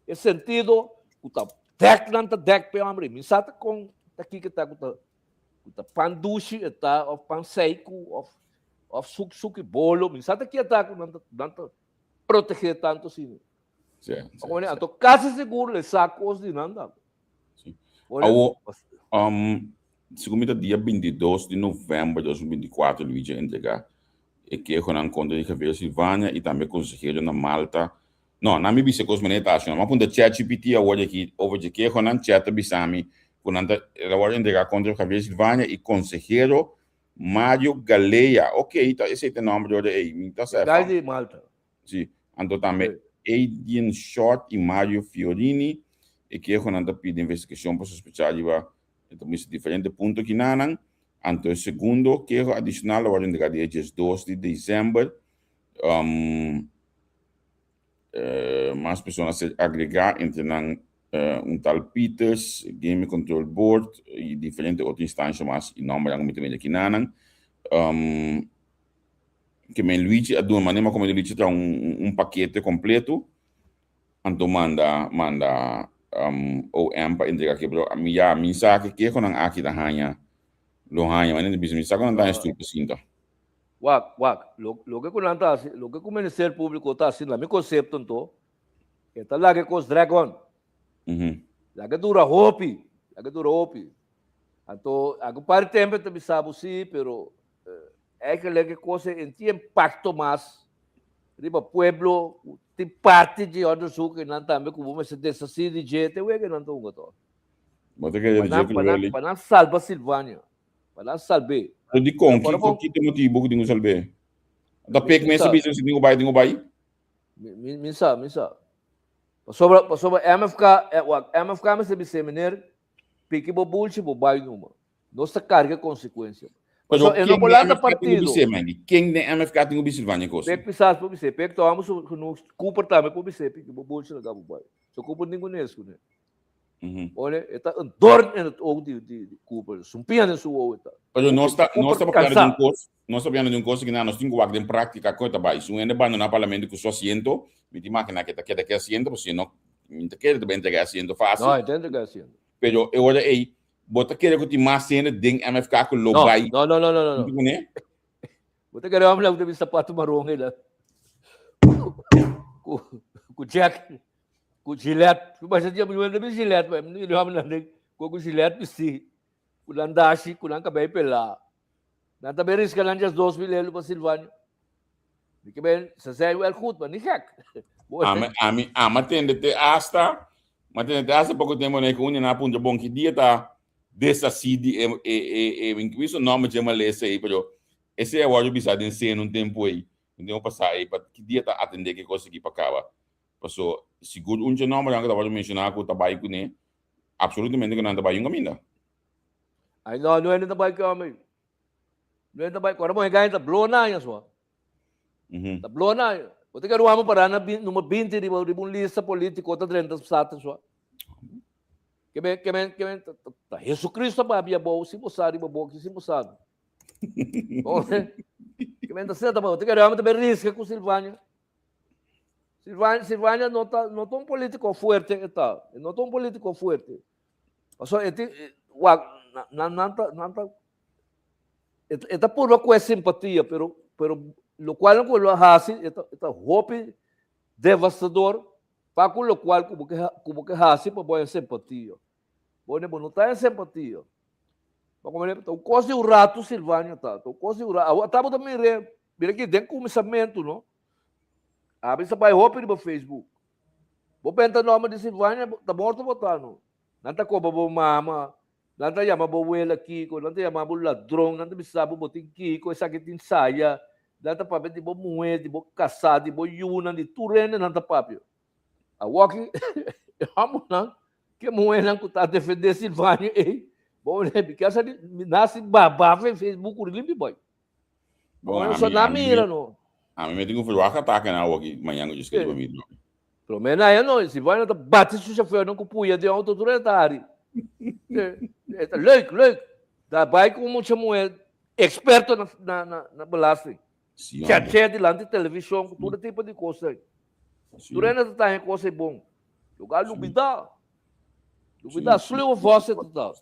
é sentido, o tá dek nan tá dek pe amri. Misata com aqui que tá pandushi, tá of panseiku, of suk bolo. Misata que tá com nan proteger tanto assim. Então, quase seguro, ele saco os de nada. Segundo dia 22 de novembro de 2024, Luigi entregar e que eu não conto de Javier Silvânia e também conselheiro na Malta. Não, não me disse que os menetas, mas quando chat GPT agora aqui over de que eu não chat bisami, quando ela entregar contra Javier Silvânia e conselheiro Mário Galeia. Ok, então esse é o nome do aí, tá certo? Gai de Malta. Sim, então também Adrian Short e Mario Fiorini e que eu não pedi investigação para sospechar de então, diferente ponto que não. Então, segundo, que é adicional, agora entregar dia 2 de dezembro. Mais pessoas a agregar entre tal Peters, Game Control Board e diferentes outras instâncias, mas e nome não me também aqui não. Que me Luigi a uma maneira como Luigi tem paquete completo. Então, manda o para entregar que bro a minha mensagem que com aqui da hanya lo hanya mas nem bisa mensagem não dá estúpido sinto Lo que kunanta assim, lo que o Ministério Público está assim, lá me concepto então, está lá que com os dragon, lá que dura hopi, Então, agora para tempo também sabe sim, pero é que coisa tem impacto mais, riba pueblo, tem parte de onde sul que não também como mas dessa cidade gente, é que não estou gosto. Bota que ele diz que ele. Para não salvar Silvânia, para não salvar. Eu digo que tem motivo que tem que salvar. Da pek mesmo bisa se dingo bai. Minsa. Sobre MFK mas se seminar, pique bo bullshit bo bai numa. Nossa carga consequência. Mas eu não vou lá da partido. Quem tem MFK tem o Bisilvânia coisa. Pek pisas po bise, pek tomamos no comportamento po bise, pique bo bullshit na gabo bai. So Cooper ninguém nesco, né? Olha, está um dor de Cooper, sumpia nesse o eta. Mas nós está falando de um curso que nós temos que fazer em prática coisa bai. Se um ende bando na parlamento com só asiento, me diz máquina que queda que asiento, porque senão não quer também entregar asiento fácil. Não, entende que asiento. Pero eu olha aí, bota querer que te mais cena de MFK com lo bai. Não. Bota querer homem lá de sapato marrom lá. Com Jack. Com Gillette, mas dia mulher de Gillette, mas não homem lá com Gillette pisi. Com landashi, com lang cabelo pela. Na também risca lá já 2 mil para Silvânia. Que bem, se sai o goed, mas nem hack. Matende hasta pouco tempo né que unha na punta bom que dia tá dessa city em que isso nome de Malesa aí, pero esse é o áudio bisa de ser um tempo aí. Então passar aí para que dia tá atender que conseguir para cá. Passou seguro um nome lá que tava mencionar que o trabalho com né absolutamente que não trabalho ainda. Ai não é nem trabalho que homem. Não é trabalho, agora vamos ganhar tá blow na isso só. Tá blow na. Você quer uma para numa 20 de uma lista política outra 30 pessoas só. Que bem, tá Jesus Cristo para a boa, se você sabe boa que se você sabe. Que bem tá certo, você quer uma também risca com Silvânia. Silvânia não tá um político forte, tá. Não tá um político forte. Só está por com simpatia, pero lo cual não lo hace, está hope devastador, para com lo cual como que hace para boa simpatia. Bom, não tá em simpatia. Para como ele, o coisa do rato Silvânia tá, o coisa do rato. Estava também mira que tem começamento, não? Abre essa vai hope no Facebook. Vou pensar no nome de Silvânia, tá morto botando. Não tá como bo mama. Não tá chamando bo abuela Kiko, não tá chamando bo ladrão, não tá sabe botin Kiko, essa que tem saia. Não tá papel de bo moeda, de bo caçado, de bo yuna, de turene, não tá papel. A walking, vamos não. Que moeda não tá defender Silvânia, hein? Bom, né? Porque essa nasce babá Facebook, o limpe boy. Bom, eu só na mira, não. A mim me tem que fazer o ataque na walking, manhã eu disse que eu me não. Pelo menos aí não, Silvânia tá batendo o chauffeur, não cupuia de autoridade. Leuk. Daarbij como chamam experto na belasting. Tchatché de lá de televisão, todo tipo de coisa. Durante a tarde coisa bom. Lugar lubida. Sleu voz total.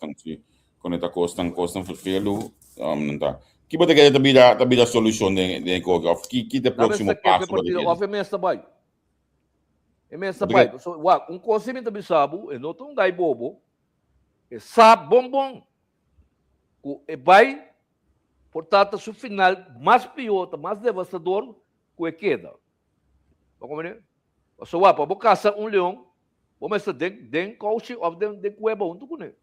Quando está costando fulfillo, não tá. Que pode querer também a solução de coisa. Que é o próximo passo? Obviamente também. Um coisa também sabe, eu não tô gai bobo. Sabe bom. E vai, portanto, o final mais pior, mais devastador que queda. Vamos ver? Só vai para caçar leão, vamos estar dentro coaching of the cueva junto com ele.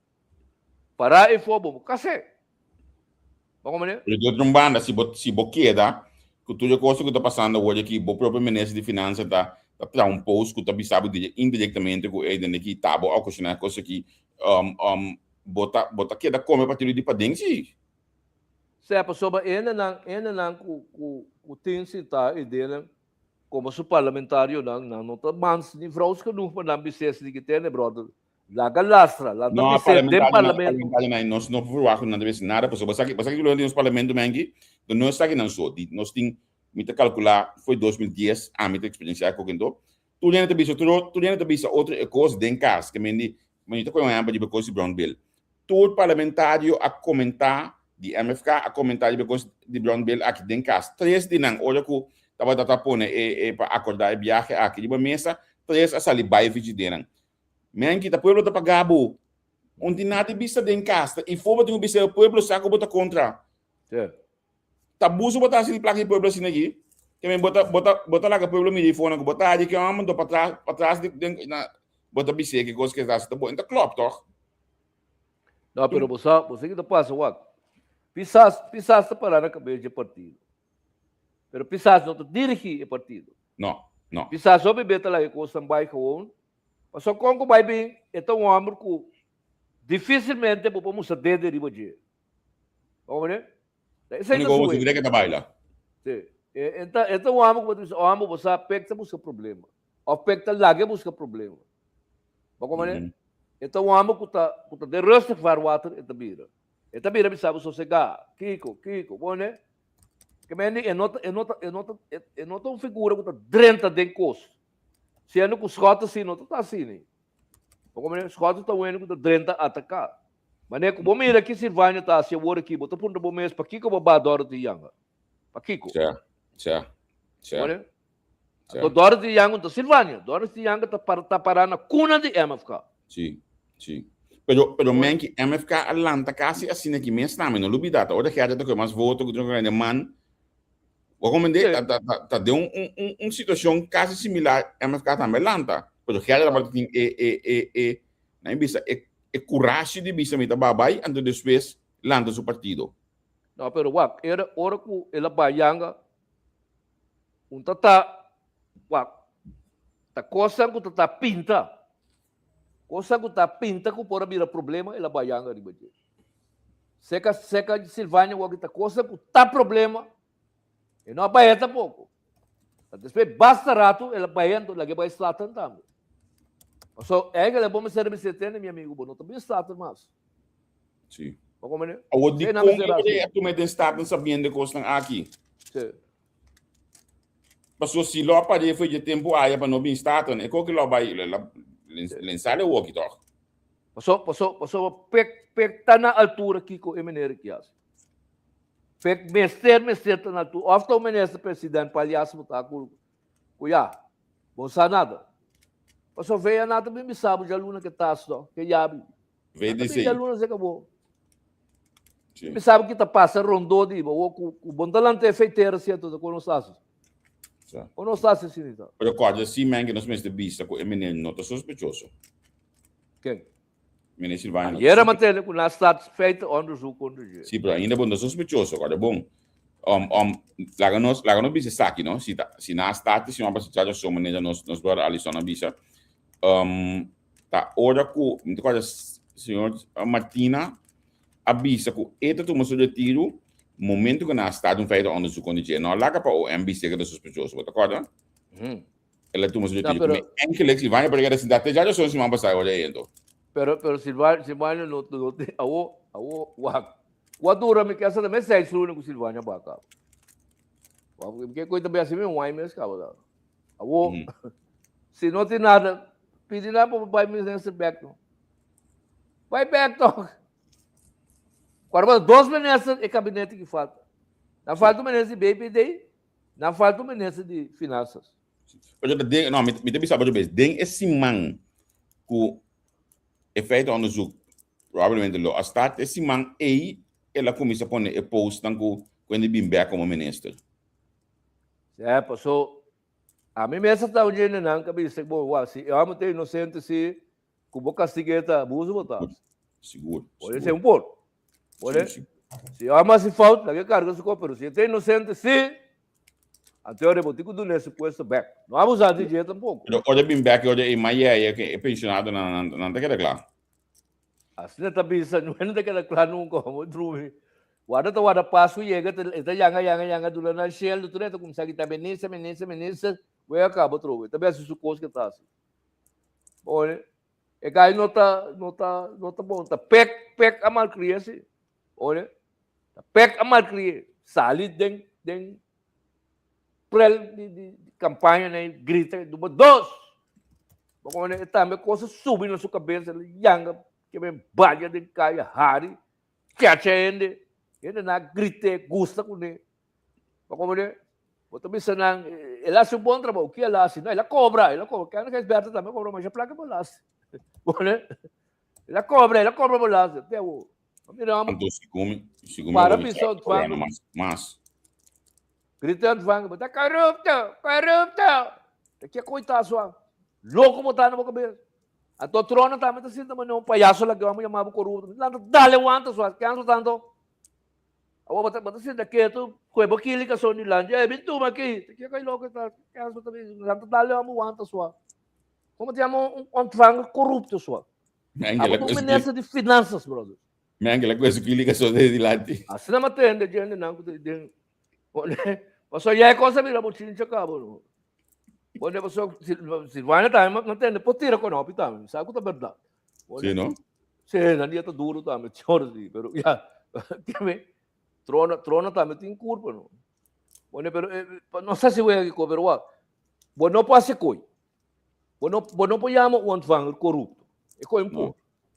Para e for bom, caçar. Vamos ver? Eu estou trombando se queda, que tudo coisa que está passando hoje aqui, o próprio ministro de finanças está para um post que está sabe indiretamente com ele que tá bom, ao questionar coisa que bota queda come para tirar de para dentro. Certo, sobre ele não o tem cita ideia como su parlamentário não tá mans ni vraus que não para BCS de que tem brother lá galastra lá não parlamento nós não vamos não deve nada porque você que nos parlamento mangi do nós está aqui não só nós tem me calcular foi 2010 a minha experiência com quem tu nem te bisa outra coisa dentro casa que me tá com uma de coisa Brown Bill todo parlamentário a comentar di MFK a comentário because de Brown Bill aqui dentro casa. 3 dinang, olha que tava tapone para acordar e viaje aqui de uma mesa, 3 a salir bairro de dinang. Men kita pueblo tá pagabo. Onde nada vista dentro casa e for tem um bisa pueblo saco bota contra. Sim. Tabuso botar assim placa pueblo assim aqui. Que men bota lá que pueblo me de fone que botar ali que eu mando para trás de na bota bisa que coisa que está tá bom. Então claro, toch? Não, pero você que tá passa, Wak. Pisas tá parar na cabeça de partido. Pero Pisas não tá dirigir o partido. Não, não. Pisas só bebeta lá que coisa vai com mas só com vai bem, então um homem que dificilmente podemos saber de riba. Vamos ver? Isso aí não é que tá baila. Sim. Então o homem você aspecta busca problema. Aspecta lá busca problema. Vamos ver? Então o homem que tá de rosto para o water e tabira. E tabira me sabe sossegar. Kiko, bom né? Que me nota uma figura que tá drenta de coisa. Se é no que os cotas assim, não está assim, né? Porque os cotas estão vendo que está drenta a atacar. Mas é que bom mira que Silvânia está assim, agora aqui, botou por um bom mês para Kiko babá Dorothy Yanga. Para Kiko. Certo. Então Dorothy Yanga está Silvânia. Dorothy Yanga está parando na cuna de MFK. Sim. Pero men que MFK Atlanta quase assim aqui mesmo está, mas não lubi data. Outra que a gente tem mais voto que tem man. Vou comentar, tá de uma situação quase similar a MFK também Atlanta. Pero que a gente tem na vista é coragem de vista mita babai antes depois lança seu partido. Não, pero Wak, era hora que ela bayanga tá coisa que tá pinta. Coisa que tá pinta que pode vir problema, ela bayanga de badia. Seca de Silvânia, Wak, tá coisa que tá problema. E não abaeta pouco. Depois, basta rato, ela baiando, lagi vai slatan também. So, é que ela bom ser bicetene, meu amigo, bom, não também slatan mais. Sim. Como é? O de como é tu me tem slatan sabendo que coisa aqui. Sim. Passou se lá para foi de tempo aí para não bem slatan, é que lá vai lançar o walkie talk. Passou pek tá na altura aqui com o menino que as. Pek mester tá na altura. After o ministro presidente palhaço botar com cuia. Bom nada. Passou veio nada bem sabe de aluna que tá só, que já veio dizer. De aluna se acabou. Me sabe que tá passa rondou de o bom talante feiteira certo do conosas. Conosas assim então. Pero quase assim man que nós mesmo de vista com o menino não tá suspeitoso. Quem? Menino Silvânia. E era matéria que nós está feito onde o quando dia. Sim, pero ainda bom suspeitoso, agora bom. Laga nos bisa saki, no? Si na stati si mabasa chaja so maneja nos brother Alisson na bisa. Ta ora ku, inte coisa senhor Martina abisa ku eta tu maso de tiro momento que na stati feito onde su condição. Não laga para o MBC que é suspeitoso, tá corda? Ela tu maso de tiro. Me enkele que vai para a cidade já so si mabasa ora endo. Pero Silvânia não o dura me quer saber se é isso com Silvânia baca. Porque coisa bem assim mesmo, aí mesmo cara. Se não tem nada, pedir lá para vai me nesse back não. Vai back to. Agora 2 meses é gabinete que falta. Não falta o ministro de BPD, não falta o ministro de finanças. Não, me tem saber bem. Den esse man que é feito onderzoek provavelmente lo a start esse man aí ela começa a pôr e post tanto quando bem back como ministro. Passou a mim mesmo está o dinheiro não cabeça bom assim eu amo ter inocente se com boca segueta abuso botar seguro pode ser pouco pode se eu amo se falta que carga se pero se tem inocente se até o rebotico do nesse posto back não abusar de dinheiro tampouco olha bem back olha e mais que é pensionado não tá queda claro assim tá bisa não é daquela claro não como drumi wada passo e ita yanga dulu na shell tu né como sabe tá menisa vai acaba trovo também assim su coisa que tá assim olha é cai nota bom tá pek a mal criança olha tá pek a mal criança sali den prel de campanha né grita do dos olha também coisa subindo na sua cabeça yanga que bem balha de caia hari catchende Ele na grite, gusta com ele. Como ele, botou bisa nang, ela se bom trabalho, o que ela se, ela cobra, kaya nag-esperta também, cobra, mas já placa mo las. Bone, ela cobra mo las. Até o, Então, segundo para meu pisou, fang, mas gritando, fang, bota corrupto. Aqui é coitado, sua. Louco botando na cabeça. A tua trona também tá sendo um palhaço lá que vamos chamar corrupto. Dale aguanta, sua, que ando tanto. Ako bata sila keto, kung bakili ka so nila, bintu maki, kaya kay logo ta, kaya so tabi, lanto dalo mo wanta swa. Como te amo fang corrupto swa. Ako tu ministro de finanças, brother. Aquela coisa que liga só desde lá. Assim não atende, gente não, Pasó ya cosa mira mo chincha ka bo. Quando pasó Silvana time não atende, pode tirar com não, pitame. Sabe que tá verdade. Sim, não? Sim, não dia tá duro também, choro sim, pero ya, Trona também tem curva, não. Bueno, pero não sei se vai aqui, pero bueno, não pode ser coi. Bueno, não podemos um fang corrupto. É coi impor.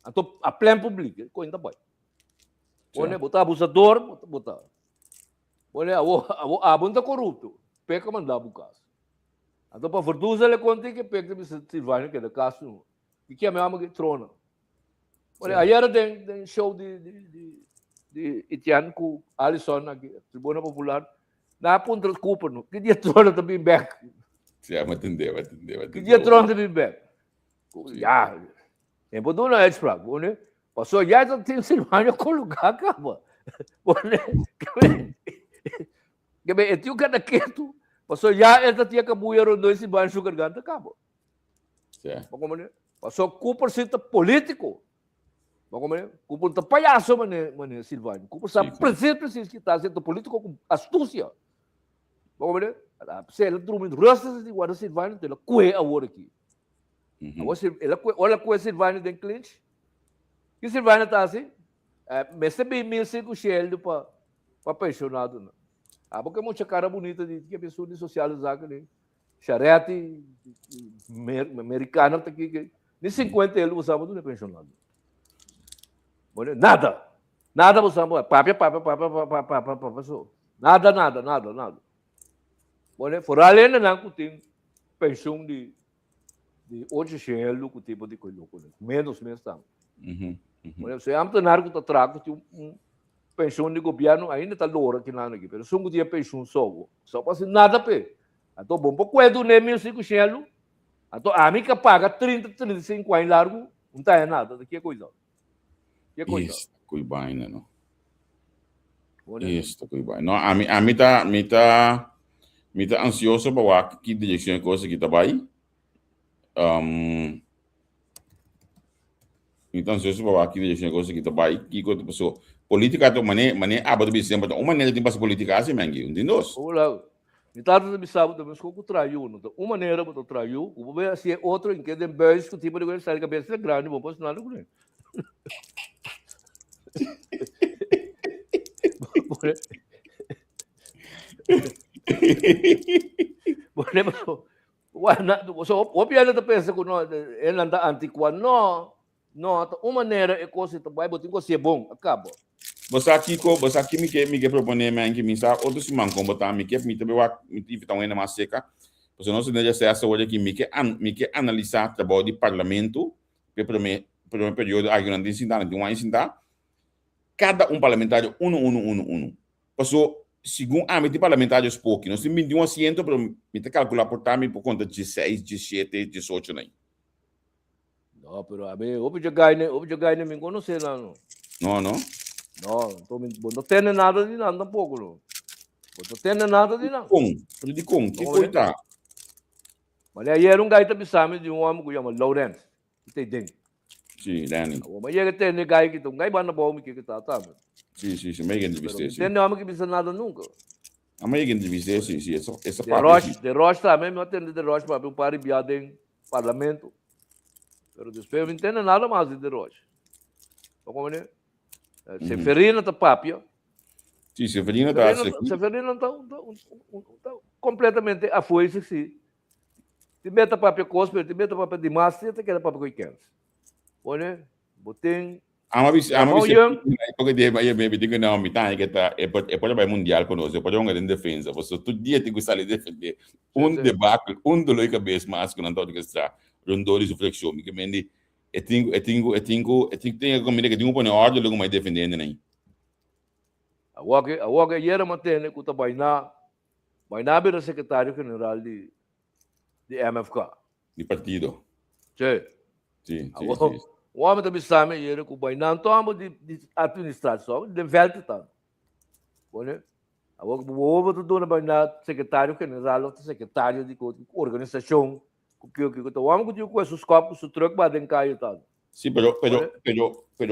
Então, a pleno público, é coi ainda vai. Bueno, botar abusador, botar. Bueno, a abunda corrupto, peca mandar bucas. Então, para verduzar ele conta que peca de Silvana que é da caso, e que é mesmo que Trona. Bueno, ayer tem show de Itian com Alisson aqui, Tribuna Popular, na ponta do Cooper, que dia Trona também back. Sim, vai atender. Que dia Trona também back. Já, em Boduna é desfrago, né? Passou já tem Silvânia colocar, acaba. Que bem, eu tinha cada quieto, passou já ele tinha que buir dois Silvânia sugar ganta, acaba. Como né? Passou Cooper cita político. Cooper tá palhaço, mano, Silvânia. Cooper sabe preciso que está sendo político com astúcia. Como né? Se ele dormindo rostas de guarda Silvânia, ele cué a hora aqui. Olha cué Silvânia tem cliente. Que Silvânia está assim, mas também 1.500 shell para pensionado, não. Porque é muita cara bonita de que a pessoa de socializar que nem charrete americano tá aqui, nem 50 ele usava do pensionado. Nada usamos, papia, nada. Bueno, fora além não tem pensão de 800 que tipo de coisa, menos tá. Bueno, se am tenar que trago tem pensão de governo ainda tá loura aqui lá aqui, mas só dia pensão só passa nada pe. Então bom, pouco é do nem 1.500, então a mim que paga 35 anos largo, não tá nada, daqui é coisa. Isso, cuidado, não. Isso, cuidado. Não, a mim tá ansioso para que direção coisa que tá vai. Então, se eu aqui direção coisa que tá vai, que coisa pessoa política to mané abado bem sempre, uma maneira de passar política assim, mangue, entendeu? Olá. Então, você sabe também como traiu, não? Uma maneira para traiu, o bebê assim é outro em que tem beijo que tipo de coisa sai cabeça grande, vou passar nada com ele. O piada da pensa que não ele anda antiquado, não, uma maneira é coisa que vai botar coisa bom, acaba. Você aqui me que propõe que me sa outro se man como botar me também vai me tive tão ainda mais seca. Você não se deve ser essa hoje que me que analisar o trabalho do parlamento pelo período a grande cidade de uma cidade. Cada parlamentário um. Passou segundo a mim parlamentários pouco, nós temos 21 assentos para me calcular por conta de 16, 17, 18 nem. Não, pero a mim, o jogar nem me conhece não. Não, não tem nada de nada tampouco não. Não tem nada de nada. Que coisa. Mas aí era gajo também de homem que chama Lawrence, que tem dentro. Sim, Danny. Mas ele tem gajo que tem gajo banda bom que tá, Sim, meio que entrevistei. Não tem homem que precisa nada nunca. A meio que entrevistei, sim, essa parte. De Roche também, não tem de Roche para um par de biada em parlamento. Mas depois não entende nada mais de Roche. Como é? Severina está papia. Sim, Severina está. Severina está completamente afoito, sim. Te mete papia cospe, te mete papia de massa, te quer papia com quem. Olha, botei. porque me digo não, me tá que tá é pode vai mundial conosco, pode jogar em defesa, você todo dia tem que sair defender debacle, dolo cabeça mas que não tá que está, rondores reflexão, me que mendi eu tenho que comigo que tenho que ordem logo mais defendendo nem. Awag yera mantene kuta baina bira secretário-geral de MFK. De partido. Sim. Sim. O homem também sabe yera ku baina tomo de administração, de velta. Olha, awag bobo tudo na baina secretário-geral, ou secretário de organização, que o homem que com esses copos, o troco vai dencar tal. Sim, pero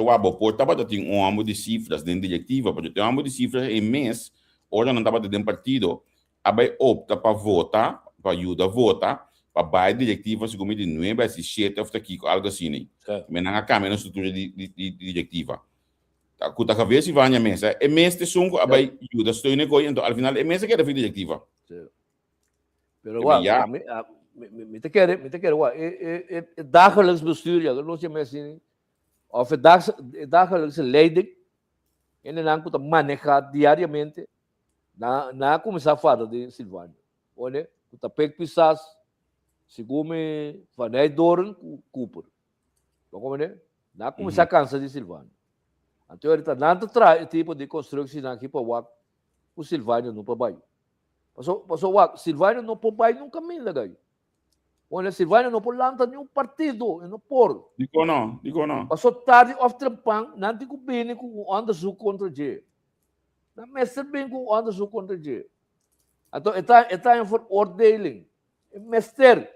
o Abopor estava tendo um âmbito de cifras dentro da diretiva, porque tem um âmbito de cifras em mês, ora não estava dentro do partido, aí opta para votar, para ajudar a votar, para baixar diretiva, se como de 9 a 7, ou aqui, algo assim, né? Mas não há câmera na estrutura de diretiva. Com a cabeça e vai na mesa, é mês de sunco, aí ajuda, estou indo com então, ao final, é mês que era diretiva. Pero me te quer, dagelijks bestuur, ja, dat je mensen, of dagelijks leiding, en dan moet manejar diariamente, na começar a falar de Silvânia. Olha, o pek pisas, segundo Vanei Doran, Cooper. Como é? Na começar a cansar de Silvânia. Então, ele está nada traz tipo de construção aqui para o Silvânia não para baixo. Passou o Silvânia não para baixo nunca me ganha. Olha, Silvânia não pode lançar nenhum partido, não pode. Digo não. Passou tarde, off trampang, não tem que bem com o Anderson contra G. Não mestre bem com o Anderson contra G. Então, está em ordeling. Mestre.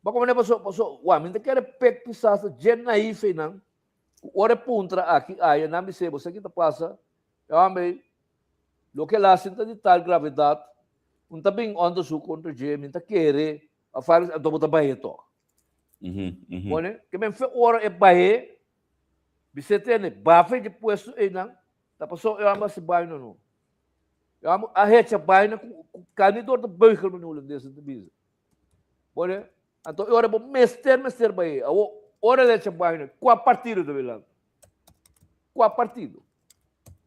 Mas como é que passou? Uau, mas não quer pek pisar, G naif, não. Ora puntra aqui, aí, não me sei, você que está passa, eu amei, o que lá senta de tal gravidade, não está bem Anderson contra G, não está querer, a fazer a dobra baie to. Olha, que me fez hora é baie, você tem bafe depois aí não, tá passou eu amo se baie não. Eu amo a rede baie na candidato do banco no holandês de bisa. Olha, então eu era bom mestre baie, a hora de baie com a partido do Belém. Com a partido.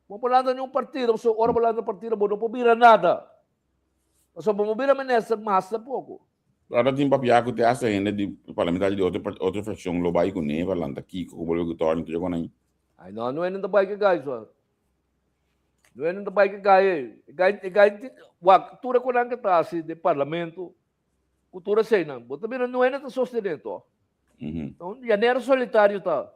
Vamos falar de nenhum partido, você hora falar do partido, não pode virar nada. Você vamos virar menessa massa pouco. Agora tem papel que te acha ainda de parlamentar de outra fração global com neva lá aqui com o bolo torno tudo com aí. Ai não é ainda bike guys, não é ainda bike guy, o cultura com a que tá assim de parlamento, cultura sei não, mas também não é ainda sustento. Então janeiro solitário tá.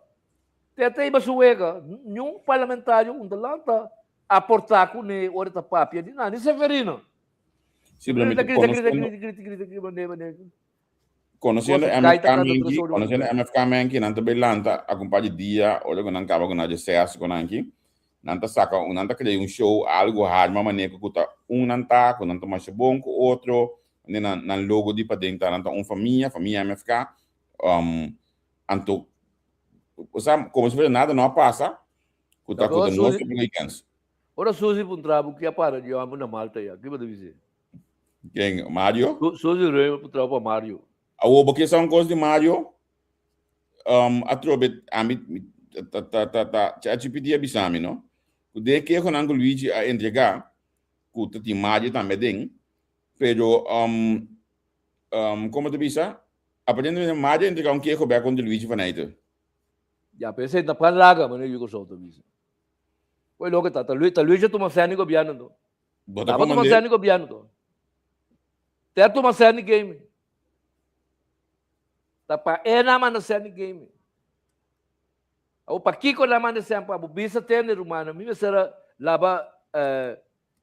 Até basuega, nenhum parlamentário lá tá aportar com ne hora tá papia de nada, isso é verino. Simplesmente conhecendo a MFK que não está belanta acompanha dia olha que não acaba com a GCS com aqui não está saca não está criando show algo hard mas maneira que tá não está mais bom que outro na logo de para dentro não está família MFK anto sabe como se nada não passa que tá com nós republicanos ora Suzy puntrabo que para de amo na Malta ya que pode dizer. Quem? Mario? Suzy Rei para o Mario. A porque são coisas de Mario. A trobe a mim a te pedir bisami, não? O de que com Anglo Luigi a entregar, o te Mario também tem, pero como tu bisa? Aprendendo de Mario entregar um que com o Luigi vaneito. Já pensei na panlaga, mas não eu gosto do bisa. Foi logo tá Luigi tu masani gobiano do. Bota como masani gobiano do. Terto masani game. Tapa naman na sani game. O pakiko naman na sani pa bisa tene rumana. Mi mesera laba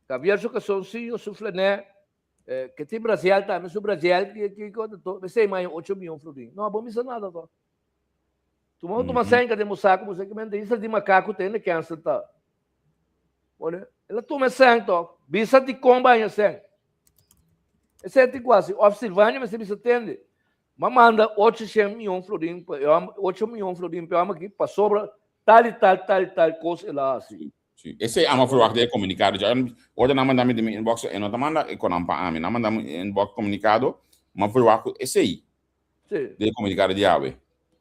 caviar que são sim o suflené que tem Brasil tá, mas o Brasil que to, sei mais 8 milhões florim. Não, bom isso nada to. Tu masani que temos saco, você que manda isso de macaco tem que cancel tá. Olha, ela toma sangue to. Bisa de combanha sangue. Esse é quase, o Silvânia, mas você entende. Mas manda 800 milhões florim, 8 milhões florim, para aqui, para sobra, tal coisa lá assim. Sim. Esse é uma forma de comunicado. Já hoje não mandamos de inbox, não tá mandando com não para não mandamos inbox comunicado, mas forma esse aí. Sim. De comunicado de ave.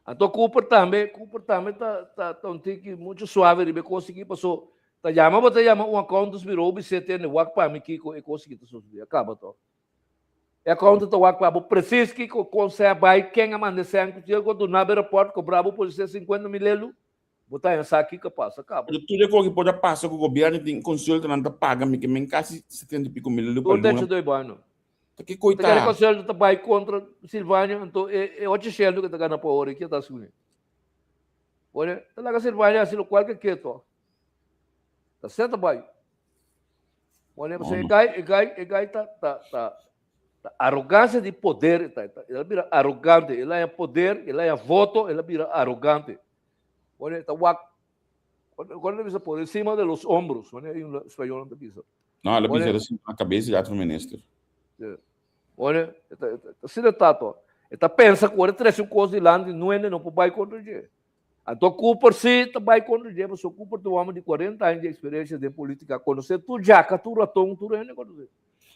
Então, Cooper também tá um tique muito suave, ele conseguir passou. Tá chama um account dos virou, você tem o WhatsApp para mim que conseguir subir. Acaba, então. É account do WhatsApp, preciso que consegue vai quem a manda sempre, que eu quando na aeroporto cobrava por 50 mil, botar essa aqui que passa, acaba. Tudo é que pode passar com o governo, tem consulta, não paga, me que me quase 70 e pico mil Tudo deixa dois banhos. Que Tá coitado. conselho tá vai contra Silvânia, então é outro cheiro que tá ganhando por hora que tá subindo. Olha, tá lá com Silvânia, assim, o qual que é to. Tá certo, vai. Olha, você gai tá arrogância de poder, ela vira arrogante, ela é poder, ela é voto, ela vira arrogante. Olha, tá quando você por cima de los hombros, olha, em espanhol não pisa. Não, ela Olha, pisa assim na cabeça já do ministro. olha, assim de tato. Ela pensa que agora traz um coisa de lá, não é não vai contra ele. Então, Cooper sim, vai contra ele, mas o Cooper é um homem de 40 anos de experiência de política, conhecer tu já, tu ratão, tu é conhecer.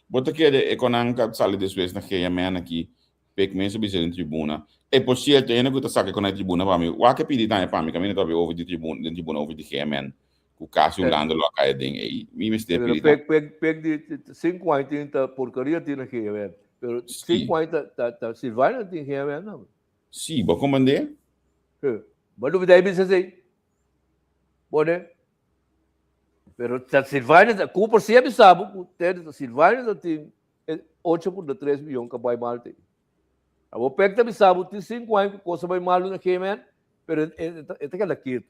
Bota que é quando a sala de suas na que a mena aqui, pek mense bisa em tribuna. É por certo, ainda que tu sabe que na tribuna para mim, o que pedir também para mim, caminho tá over de tribuna over de que men, o caso lando lá cai ding aí, me este pedir. Peg de 50 porcaria tem aqui, velho. Pero 50 tá Silvânia tem que é não. Sim, vou comandar. Mas dúvida aí bisa sei. Bom, pero tá Silvânia, Cooper se sabe, ter Silvânia tem 8.3 milhões que vai mal tem. A vou pegar também sabe, tem 5 anos que coisa vai mal na que men, pero é aquela quieto.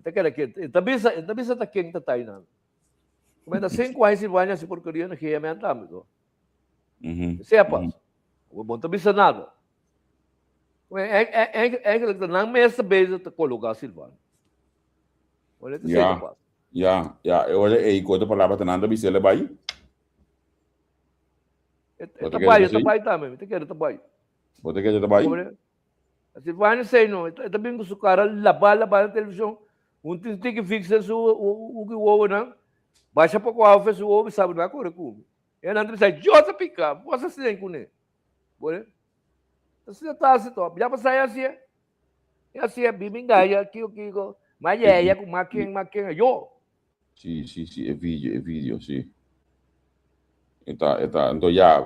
É aquela quieto. Também tá quem tá aí não. Mas 5 anos Silvânia se porcaria na que men também. Se é paz. O bom também nada. É que não mesa beza te colocar Silvânia. Olha, te sei que paz. Ya, eu olha aí quando palavra tá nada bisa lebai. Trabalho também, te quero trabalho. Bota que já trabalho. A Silvânia sei não, também com o cara lavar na televisão, tem que fixar o que o ovo não. Baixa para o alfa o ovo sabe na cor como. É não precisa joga picar, você se tem com ele. Bora? Você tá assim, top. Já passei assim. É assim, bibingaia aqui o que mas é com maquinha, eu. Sim, é vídeo, sim. Então já,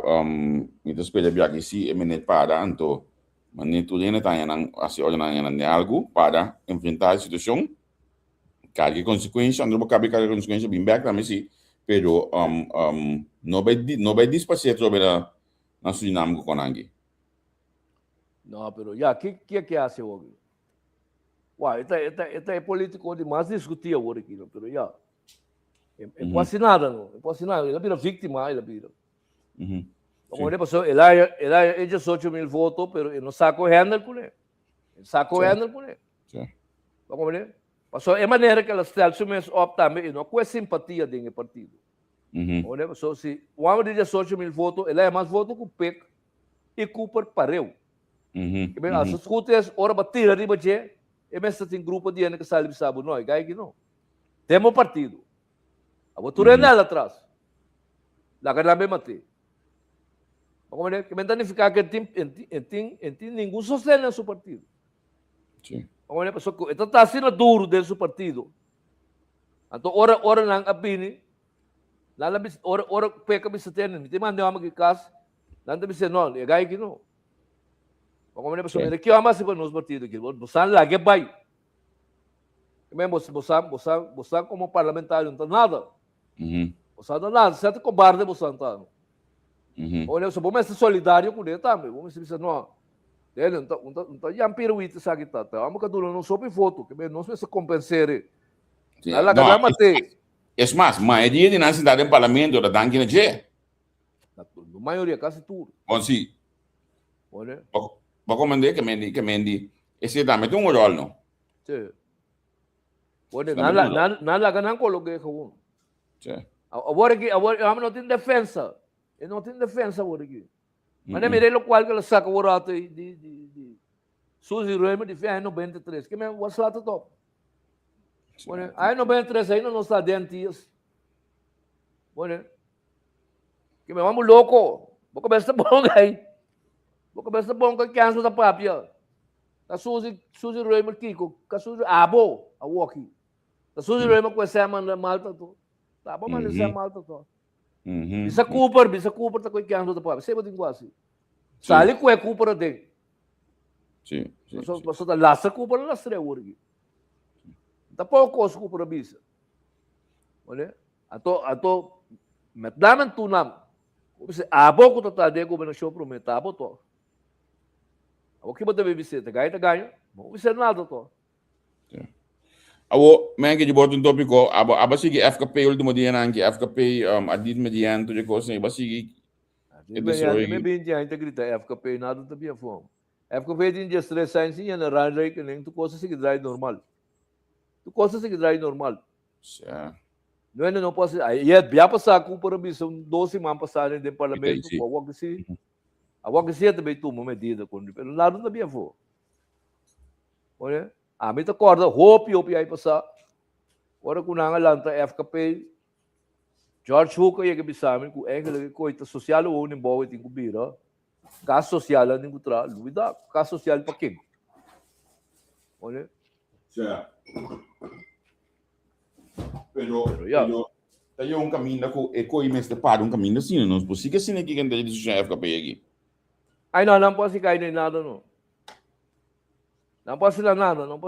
então espelha bem aqui se é menino para então, mas nem tudo ainda tá ainda assim olha ainda algo para enfrentar a situação, carga consequência, não vou caber carga consequência bem back também sim, pero não vai despacer sobre na sua dinâmica com ninguém. Não, pero já que é assim hoje? Uai, é político de mais discutir agora aqui, pero já. É quase nada, não. É quase nada. Ele vira vítima, ele vira. Como ele passou, ele já 8 mil votos, mas ele não sacou handle com ele. Ele sacou handle com ele. Como ele? Passou, é maneira que elas estão mais optamente, não com simpatia dentro do partido. Como ele passou, se o homem de 8 mil votos, ele é mais voto que o PEC e Cooper pareu. As escutas, ora batida de bater, e mesmo tem grupo de gente que sabe, não, é que não. Temos partido. A votura nela atrás. Lá que não mate. Como é que me danificar que tem nenhum sustento no seu partido. Sim. Como é que então está sendo duro dentro do seu partido. Então ora não abine. Lá ora peca bisa tem, tem mandar uma que casa. Lá também se não, é gai que não. Como é que que ama se para nos partidos aqui. Você lá que vai. Mesmo você como parlamentário não está nada. Você não nada, você é cobarde você não. Olha, se você é solidário com ele também, você diz não. Ele não já piruíta sabe que tá. Vamos que não soube foto, que não se compensar. Lá que vai matar. É mais, maioria de na cidade em parlamento da dangue na je. Na maioria quase tudo. Bom sim. Olha. Vou comandar que mendi. Esse também tem rol não. Sim. Olha, nada que não coloquei com. Sim. Agora não tem defesa. Ele não tem defesa agora aqui. Mas eu mirei o qual que ele saca o rato de Suzy Rema de fé em 93. Que mesmo, o lá top. Olha, aí 93 ainda não está dentro disso. Olha. Que mesmo, vamos louco. Vou começar bom aí. Vou começar bom com a criança da papia. Suzy Raymer Kiko, Suzy Abo, a walkie. Suzy Raymer com essa man Malta to. Tá bom, mas essa Malta to. Bisa Cooper tá com que ando da pá. Você pode quase. Sali com é Cooper de. Sim. Só tá lasta Cooper lá estre urgi. Tá pouco os Cooper bisa. Olha, ato metdaman tunam. Você abo ko tá de ko show pro metabo to. O que você bisa tá ganha. Você nada to. Awo, men que boto um tópico, aba sige FKP último dia nanki, FKP adit mediante de coisa, aba sige. Me bem dia integrita FKP nada também fome. FKP din just stress science e na run rate nem tu coisa se drive normal. Tu coisa se drive normal. Não posso, ia bia passar com por missão 12 man passarem de parlamento, awak se também toma medida com, pero nada também fome. Olha, a mim tá corda hope aí passar. Ora com nanga lanta FKP George Hooker ia que bisamin com engel coita social ou nem boa tem cubira. Caso social nem contra, luida, caso social para quem? Olha. Certo. Pero tayo um caminho que coi mes de par um caminho assim, não se que assim aqui quando ele já FKP aqui. Ai não posso cair nem nada não. Não posso lá nada. Não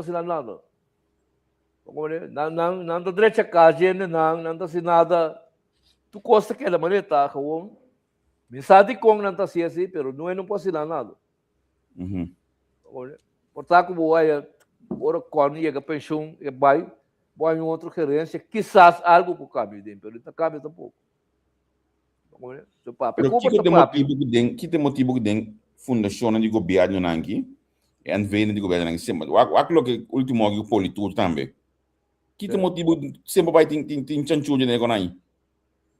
tô direito a casa, não tô assim nada. Tu costa que ela maneta, com mensagem com não tá assim, pero não posso lá nada. Olha, portanto como vai, ora quando chega pensão, vai em outra gerência, quizás algo que cabe dentro, pero não cabe tampouco. Olha, so pero que tem motivo que tem fundação de governo aqui. En venen de governo sempre. Aquilo que último que o politur também. Que tem motivo sempre vai tem chanchu de nego aí.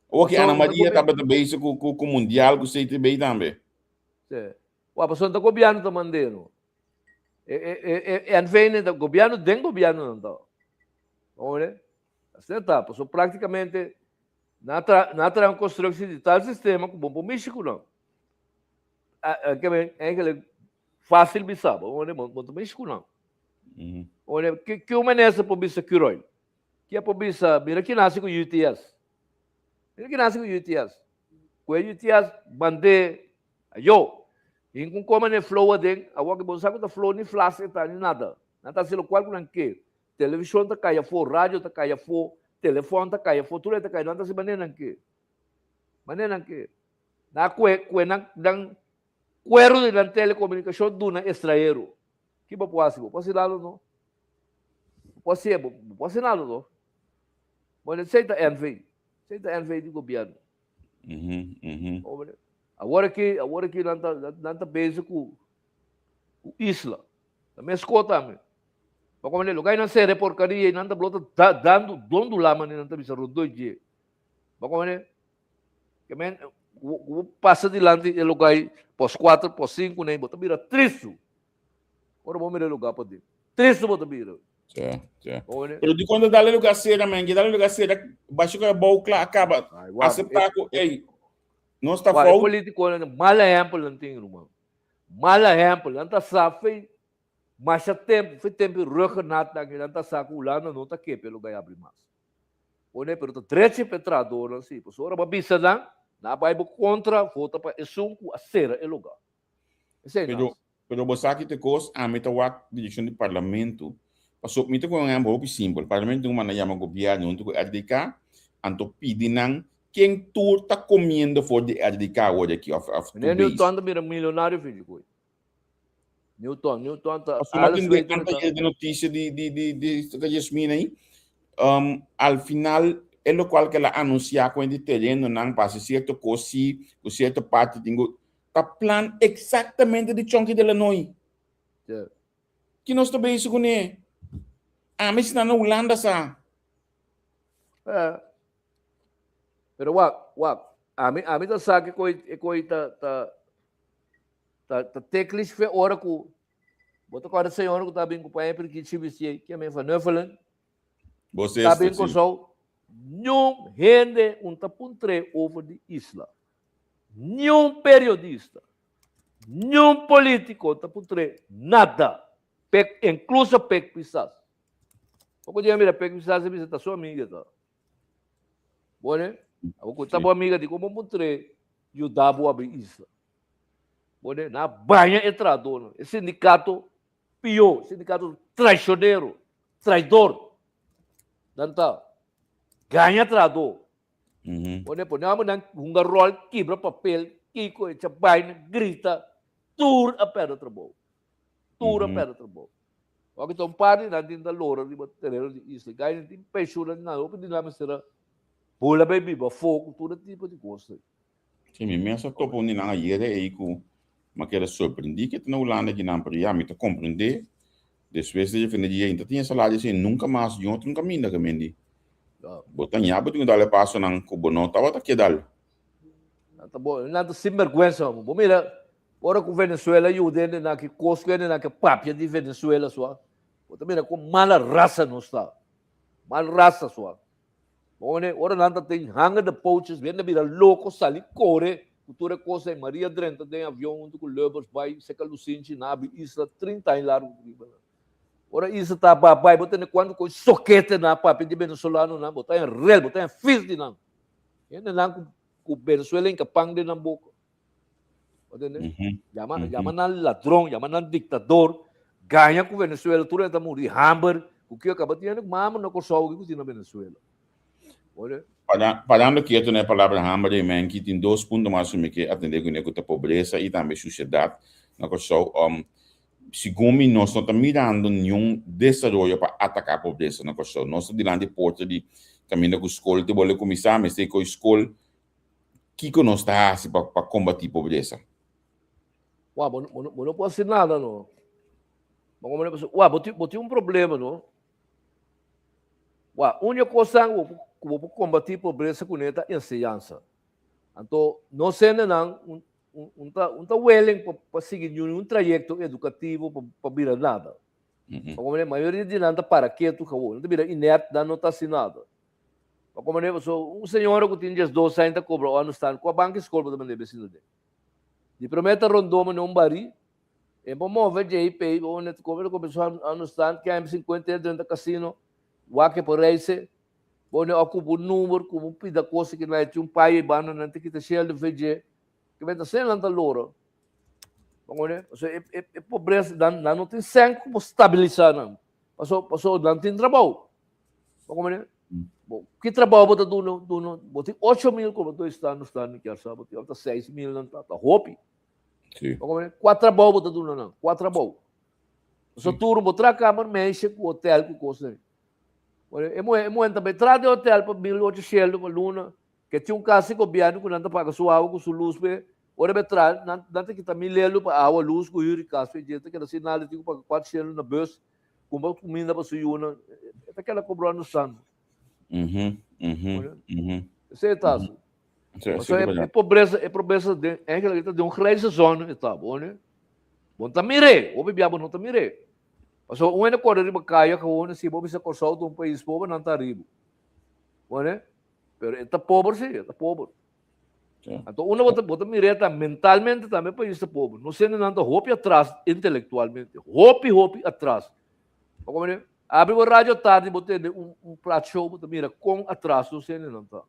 O que Ana Maria tá também com mundial com sei também também. Sim. O pessoa do governo tá mandando. En venen do governo den governo não tá. Olha, assim tá, pessoa praticamente na construção de tal sistema como o México não. Que bem, é fácil bisa, olha, muito bem escuro. Olha, que uma nessa por bisa Kiroi. Que é por bisa, mira que nasce com UTS. Com UTS, bande, eu, em com como ne flow den, a que você sabe da flow ni flash tá ni nada. Não tá sendo qual com que. Televisão tá caia for, rádio tá caia for, telefone tá caia for, tudo tá caia, não tá se maneira que. Na dan cuero de la telecomunicação do na estrangeiro. Que posso lá não? Posso nada não. Mas aceita NV do governo. Agora que não tá base com isla. Também escuta me. Para como ele lugar não ser porcaria e não tá blota dando dondo lá mas não tá bisa rodou dia. Para como ele que men passa de lá e lugar pós 4, pós 5, nem bota vira triste. Agora vamos ver o lugar para dentro. Triste bota vira. Pero de quando dá lugar cera, man, que dá lugar cera, baixo que é bom, claro, acaba. Aceitar com, ei, não está falando. Político, mal exemplo, não tem, irmão. Mal exemplo, não está sabe, mas foi tempo, reconhecido, não está sabe, não está aqui, pelo lugar abrir mais. Olha, pero tá 13 petrador, assim, por ora, mas bisa não. Na Bible contra vota para esunco a ser o lugar. Pero você aqui tem coisa a meta a direção do parlamento. Passou meta com um pouco simples. Parlamento não manda chamar governo untuk RDK, anto pedinan quem tu tá comendo for de RDK hoje aqui of Newton também milionário filho coi. Newton tá. Mas tem de notícia de Yasmin aí. Al final é o qual que ela anuncia com o terreno não passa certo coisa, com certa parte tingo tá plan exatamente de chonque de Illinois. Que nós também isso com ele. Mas na Holanda sa. Pero a mim tá sabe que tá teclis fe ora com bota agora senhor que tá bem com pai porque tive que me falou falando. Você tá bem com só nenhum gente tapuntre over de isla. Nenhum periodista, nenhum político tapuntre nada. incluso pek pisas. Ako dia mira pek pisas sa bisa sua amiga ta. Bone, ako ta boa amiga di ko montre yudabo abi isla. Bone, na banha entrado, esse sindicato pior, sindicato traicioneiro, traidor. Danta, ganha trado. Bone, ponemos nang hungarol, quebra papel, kiko, chabay, grita, tour a pera trabalho. Tour a pera trabalho. Waktu itu pari nanti da lora di terreno di isla, ganha di pensione na, open di namin sira, bola baby, ba fogo, tudo tipo de coisa. Sim, mesmo essa topo ni nanga yere aí ku maquera surpreendi que tu não landa de não para me te compreender. Depois de defender dia ainda tinha salário assim nunca mais de outro caminho que mendi. Botan ya betul dale passo nang ku bono tawa ta kedal. Tá bom, nada sinvergüenza, bom mira, ora com Venezuela e o dele na que cosco na que papia de Venezuela só. Bota mira com mala raça não está. Mal raça só. Bone, ora nada tem hanga de poaches, vem mira louco sali core, cultura coisa em Maria Drenta tem avião com Lubers vai seca Lucinchi nabi isla 30 em largo. Ora isso tá papai, botando quando com soquete na papel de venezuelano na botar em real, botar em fis de não. Ele não com Venezuela em capang de não boca. Entende? Llama na ladrão, llama na ditador, ganha com Venezuela, tudo é tamuri hamber, o que acaba tendo mama na corsau que tinha Venezuela. Olha. Falando que tu né palavra hambre de man que tem dois pontos mais que atender com a pobreza e também sociedade na corsau segundo nós não estamos mirando nenhum desenvolvimento para atacar a pobreza na corsau. Nós estamos dilante de porta de caminho com escola, te vou começar, mas tem com escola que nós está para combater a pobreza. Uau, não pode ser nada, não. Uau, botei problema, não? Uau, a única coisa que vou combater a pobreza com esta é a ensinança. Então, não sendo não, willing para seguir um trajeto educativo para virar nada. A maioria de nada para que tu acabou, não vira inerte, não está assinado. Como senhor que tem 12 anos cobra o ano com a banca escola também deve ser dele. De prometa rondoma não bari, e para mover JP, onde cobra começou a ano que é 50 dentro do cassino, o que por reise, onde ocupa o número como pida coisa que não é um pai e banda não tem que ter cheio de VG, que vai estar sem lá da loura. Onde é pobreza, não tem sangue como estabilizar não. Passou não tem trabalho. Como bom, que trabalho bota do bota 8 mil como dois está no que sabe, bota 6 mil não tá hope. Sim. Como 4 trabalho bota do não, 4 trabalho. Só turno botar câmera mexe com hotel com coisa. Olha, é também trade hotel para 1800 para luna, que tinha caso que o governo que não paga sua água com sua luz, ora betrar, não tem que estar milhelo para água, luz, com yuri caso, que era sinal de que paga 400 na bus, com comida para sua una, é aquela cobrar no santo. Você tá é pobreza de crise zone tá bom né bom tá mire o bebia não tá mire passou um ano corre riba caia que o se bobe se corsou de país pobre não tá ribo bom né pero tá pobre sim tá pobre então uma bota mire tá mentalmente também país tá pobre não sendo nada hope atrás intelectualmente hope atrás como né abre o rádio tarde botei um prato show bota mira com atraso não sendo não tá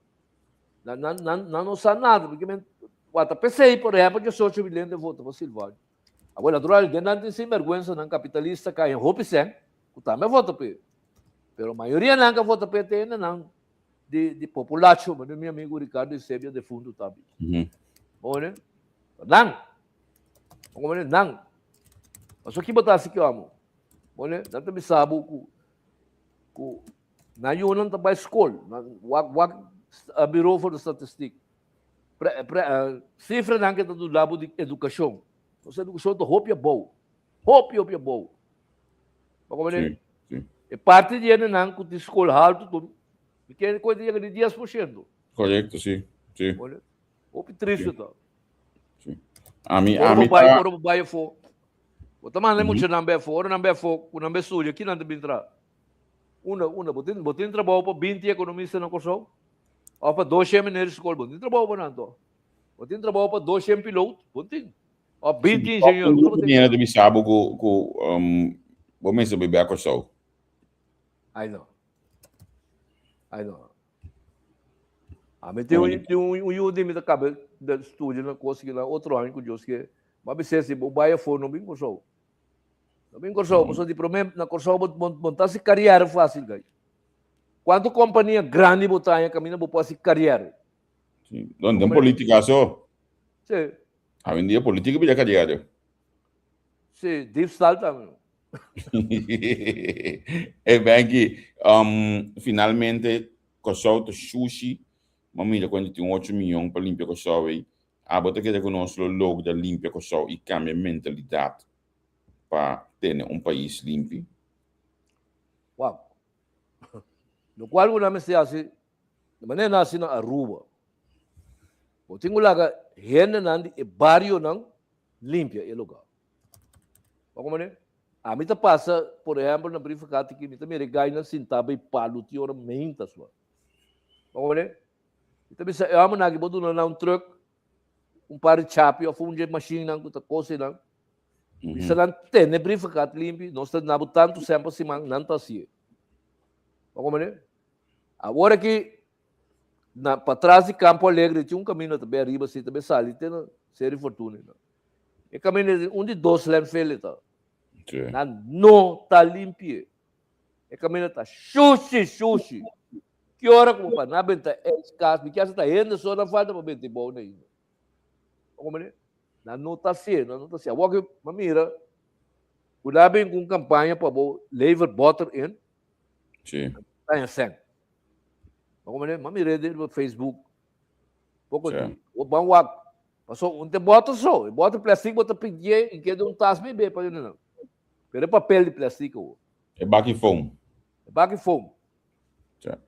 não sabe nada, porque eu pensei, por exemplo, que sou milhões de votos para Silvânia. Agora, natural, não tem sem vergonha, não capitalista, cai em roupa sem, que também vota para ele. Mas a maioria não que vota para ele, não, de população, mas meu amigo Ricardo Eusébio de fundo também. Bom, né? Não. Não. Mas o que botar assim que eu amo? Bom, né? Não também sabe que na Yunan também escola, a Bureau for Statistics. Cifra não que está do lado de educação. Então, a educação é hope boa. Hope boa. É parte de ele não que escola alto, porque é coisa de 10%. Correto, sim. Hope triste, tá? A mim Ora, vai for. O tamanho é muito não for, não for, não é sujo, aqui não tem entrar. Uma, botin trabalho para 20 economistas na Corsão. Ou para 200 mineiros de escola, botin trabalho para não. Botin trabalho para 200 pilotos, botin. Ou 20 engenheiros. Dinheiro de sabe que Vou me beber a coção. I know. Mas tem um Yudi me acaba de estúdio na coisa que lá outro ano que Deus que mas se se o baia for não bem coção. Não bem coção, mas de problema na coção montar se carreira fácil, guys. Quando companhia grande botar em caminho para se carreira. Sim. Donde tem política só. Sim. A vendia política bila carreira. Sim, deep style também. É bem que finalmente coção do sushi, mamãe quando tem 8 milhões para limpar coção aí, a bota que reconhece o logo da limpar coção e cambia a mentalidade para ter país limpo. Uau. No qual o nome se assim, de maneira assim na Aruba. O tingo lá renda nandi e barrio não limpia e lugar. Como né? A mim passa, por exemplo, na brificata que me também ganha na cinta e palo ti ora menta sua. Como né? Então bisa eu amo na que boto na um truck par de chapi ou um machine não que coisa não. Bisa não tem na brificata limpo, nós estamos na tanto sempre assim não tá assim. Como né? Agora que para trás de Campo Alegre tinha caminho também arriba assim também sali tem série fortuna. E caminho de 2 landfill tá. Não tá limpo. E caminho tá sushi. Que hora como para na benta é escasso, porque essa tá ainda só na falta para benta bom ainda. Como né? Não tá assim. Agora que mamira o lá bem com campanha para o lever butter in. Sim. Tá em sangue. Como né? Mamira dele no Facebook. Pouco de. O bom passou um bota só, bota plástico, bota pedir e quer taça bebê para não. Pero papel de plástico. É baque foam.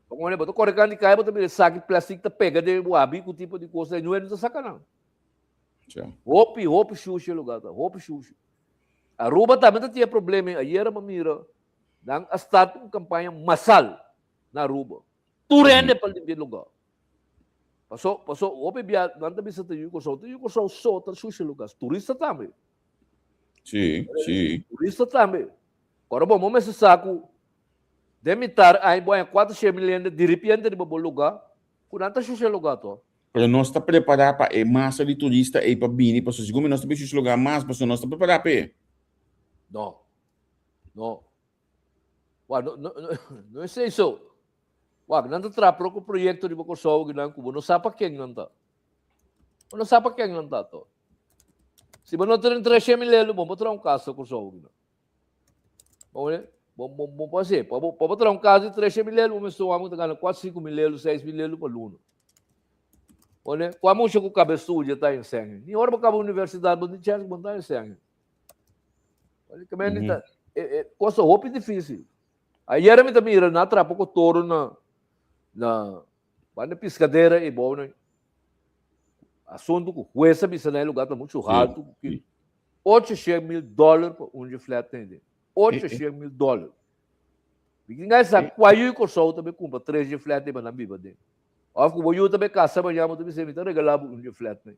Como né? Botou correcando de cai, bota saco de plástico, tá pega de wabi com tipo de coisa, não é não saca não. Roupa xuxa lugar, tá? Roupa xuxa. A Aruba também tinha problema, aí era mamira. Nang start uma campanha massal na Aruba. Turende para limpar lugar. Passou, o bebia, não também se tem o só tá xuxa lugar. Turista também. Sim. Turista também. Agora bom, mas esse saco de militar aí boa 4 milhões de repente de bom lugar, quanto xuxa lugar to. Pero nós está preparado para a massa de turista e para vir para os segundo nós também xuxa lugar mais, mas nós está preparado para. Não. Não sei isso. Não está para o projeto de Bocosol que não sabe para quem não está. Não sabe para quem não está. Se você não tem 3 milhões, vamos botar caso com o Sol. Vamos fazer. Para botar caso de 3 milhões, vamos ganhar 4, 5 milhões, 6 milhões por aluno. Quando chega o cabeçudo, já está em sangue. Nem hora para a universidade, não tem chance de montar em sangue. Coisa roupa difícil. Aí era me também na trapa com touro na piscadeira e bom, né? Assunto com o jueza bisa na lugar tá muito alto, que $800 mil para de flat tem. $800 mil. Ninguém sabe qual é o sol também compra 3 de flat para na biba dele. Of ko boyu também caça mas já muito bem se regalava de flat né.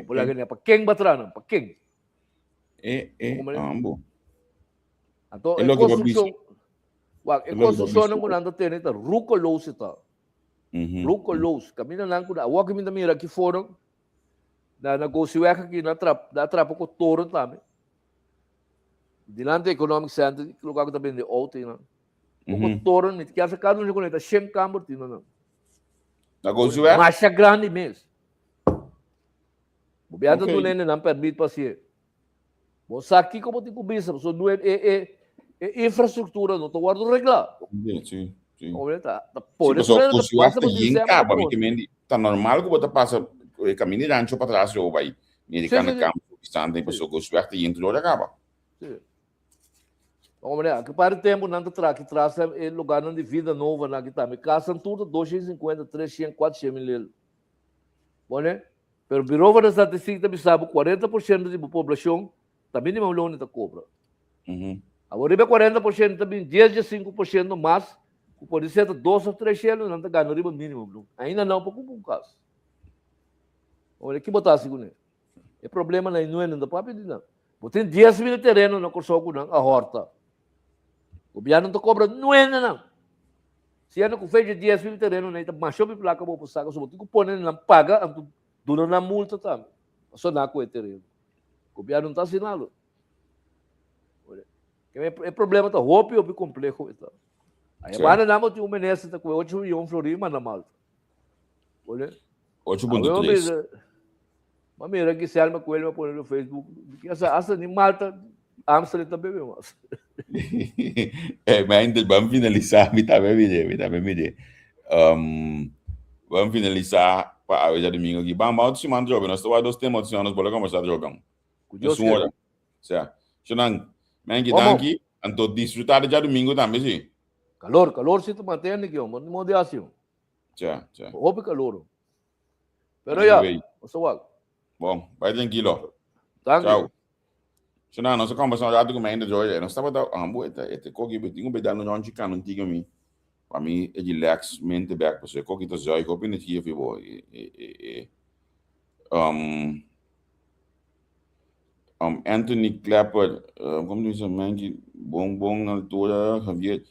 Por lá ganha para quem batrana, para quem? Ambo. Então, construção não quando tem tá ruco louse tá. Ruco louse, caminha não quando o que me mira aqui foram na negócio aqui na trapa com touro também. Dilante economic center, lugar que também de outra, né? O touro, né? Que essa casa não conecta, 100 câmeras, não. Negócio é? Mas é grande mesmo. O beado do nene não permite passear. Você aqui como tem cobiça, você não é infraestrutura, não está guardando reglar. Sim. Por isso está normal que você passa o caminho de rancho para trás, ou vai. Americano campo, estando em pessoa que suerte e entrou acaba. Sim. Que para o tempo não que traz é lugar de vida nova na que tá. Me casam tudo 250, 300, 400 mil. Bom, né? Pero virou para a estatística também sabe 40% da população também não é longe da cobra. Agora 40% também 10% mais, pode ser 2 ou 3 anos não está ganhando riba mínimo. Ainda não para um caso. Olha que botar assim, né? É problema não é não papo de não. Tem 10,000 terreno na Corsogo ng a horta. O gobyerno to cobra 9 na lang. Siya na kung fez 10,000 terreno na ito, masyo may plaka mo po sa kasubuti ko po na lang paga ang doon na multa tam. So na ako terreno. O gobyerno ta sinalo. Kaya problema to, hopi komplejo ito. Ay, mana namo ti umenesa ta ko 8 yung Florima na Malta. Olha. 8.3. Mamira que se alma com ele por no Facebook. Asa ni Malta, Amsterdam também mesmo. Mas ainda vamos finalizar, me também. Vamos finalizar para hoje domingo aqui. Vamos ao semana jogo, nós estamos dois temas nós vamos começar a jogar. Senhora, certo? Senão, mas que aqui, então desfrutar de domingo também, sim. Calor se tu mantém aqui, mas não moderação. Certo. Houve calor. Pero ya, so bom, vai tranquilo. Tchau. Senão, nós conversamos já com ainda hoje. Nós estamos da este coque betinho bedando não ficar não tinha mim. Para mim é relax mente back para você coque to joy coque não tinha vivo. Anthony Clapper, como diz a mãe que bom na altura, Javier.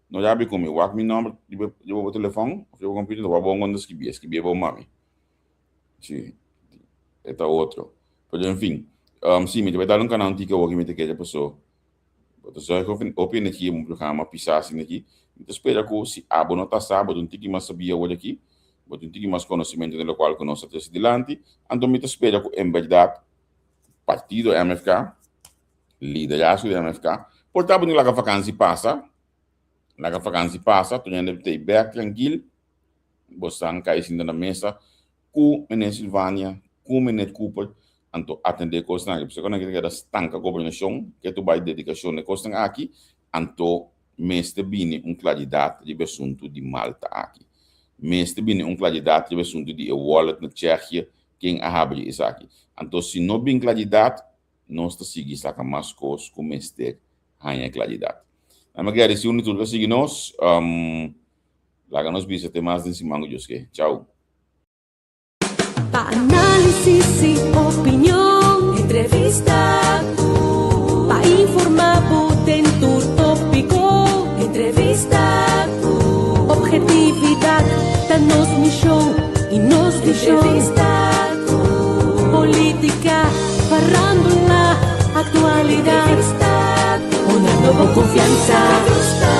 Não já vi como o meu número de o telefone, eu compito do bom quando escrevi bom mami. Sim. Eta outro. Pero enfim, sim, me vai dar um canal antigo que me te quer pessoa. Então só eu open aqui um programa pisar assim aqui. Então espera que se abono tá sábado, um tique mais sabia hoje aqui, botar um tique mais conhecimento do qual que nós até dilante, então me espera que em verdade partido MFK, liderazgo do MFK, portanto não lá vacância passa, tu ainda tem back tranquilo, você não cai na mesa, com a Silvânia, com o Cooper, anto atender coisas na porque quando que da stanca governação que tu vai dedicação de coisas aqui anto mestre bine claridade de assunto de Malta aqui mestre bine claridade de assunto de wallet na Tsjechië quem a habri is aqui anto se não bem claridade nós está seguir saca mais coisas com mestre ganha claridade na magia se une tudo seguir nós lá nos bisa ter mais de cima que tchau. Análisis y opinión, entrevista, pa informar, en tu tópico, entrevista, objetividad, danos mi show y nos di show, entrevista, política, farándula, actualidad, una nueva confianza, entrevista.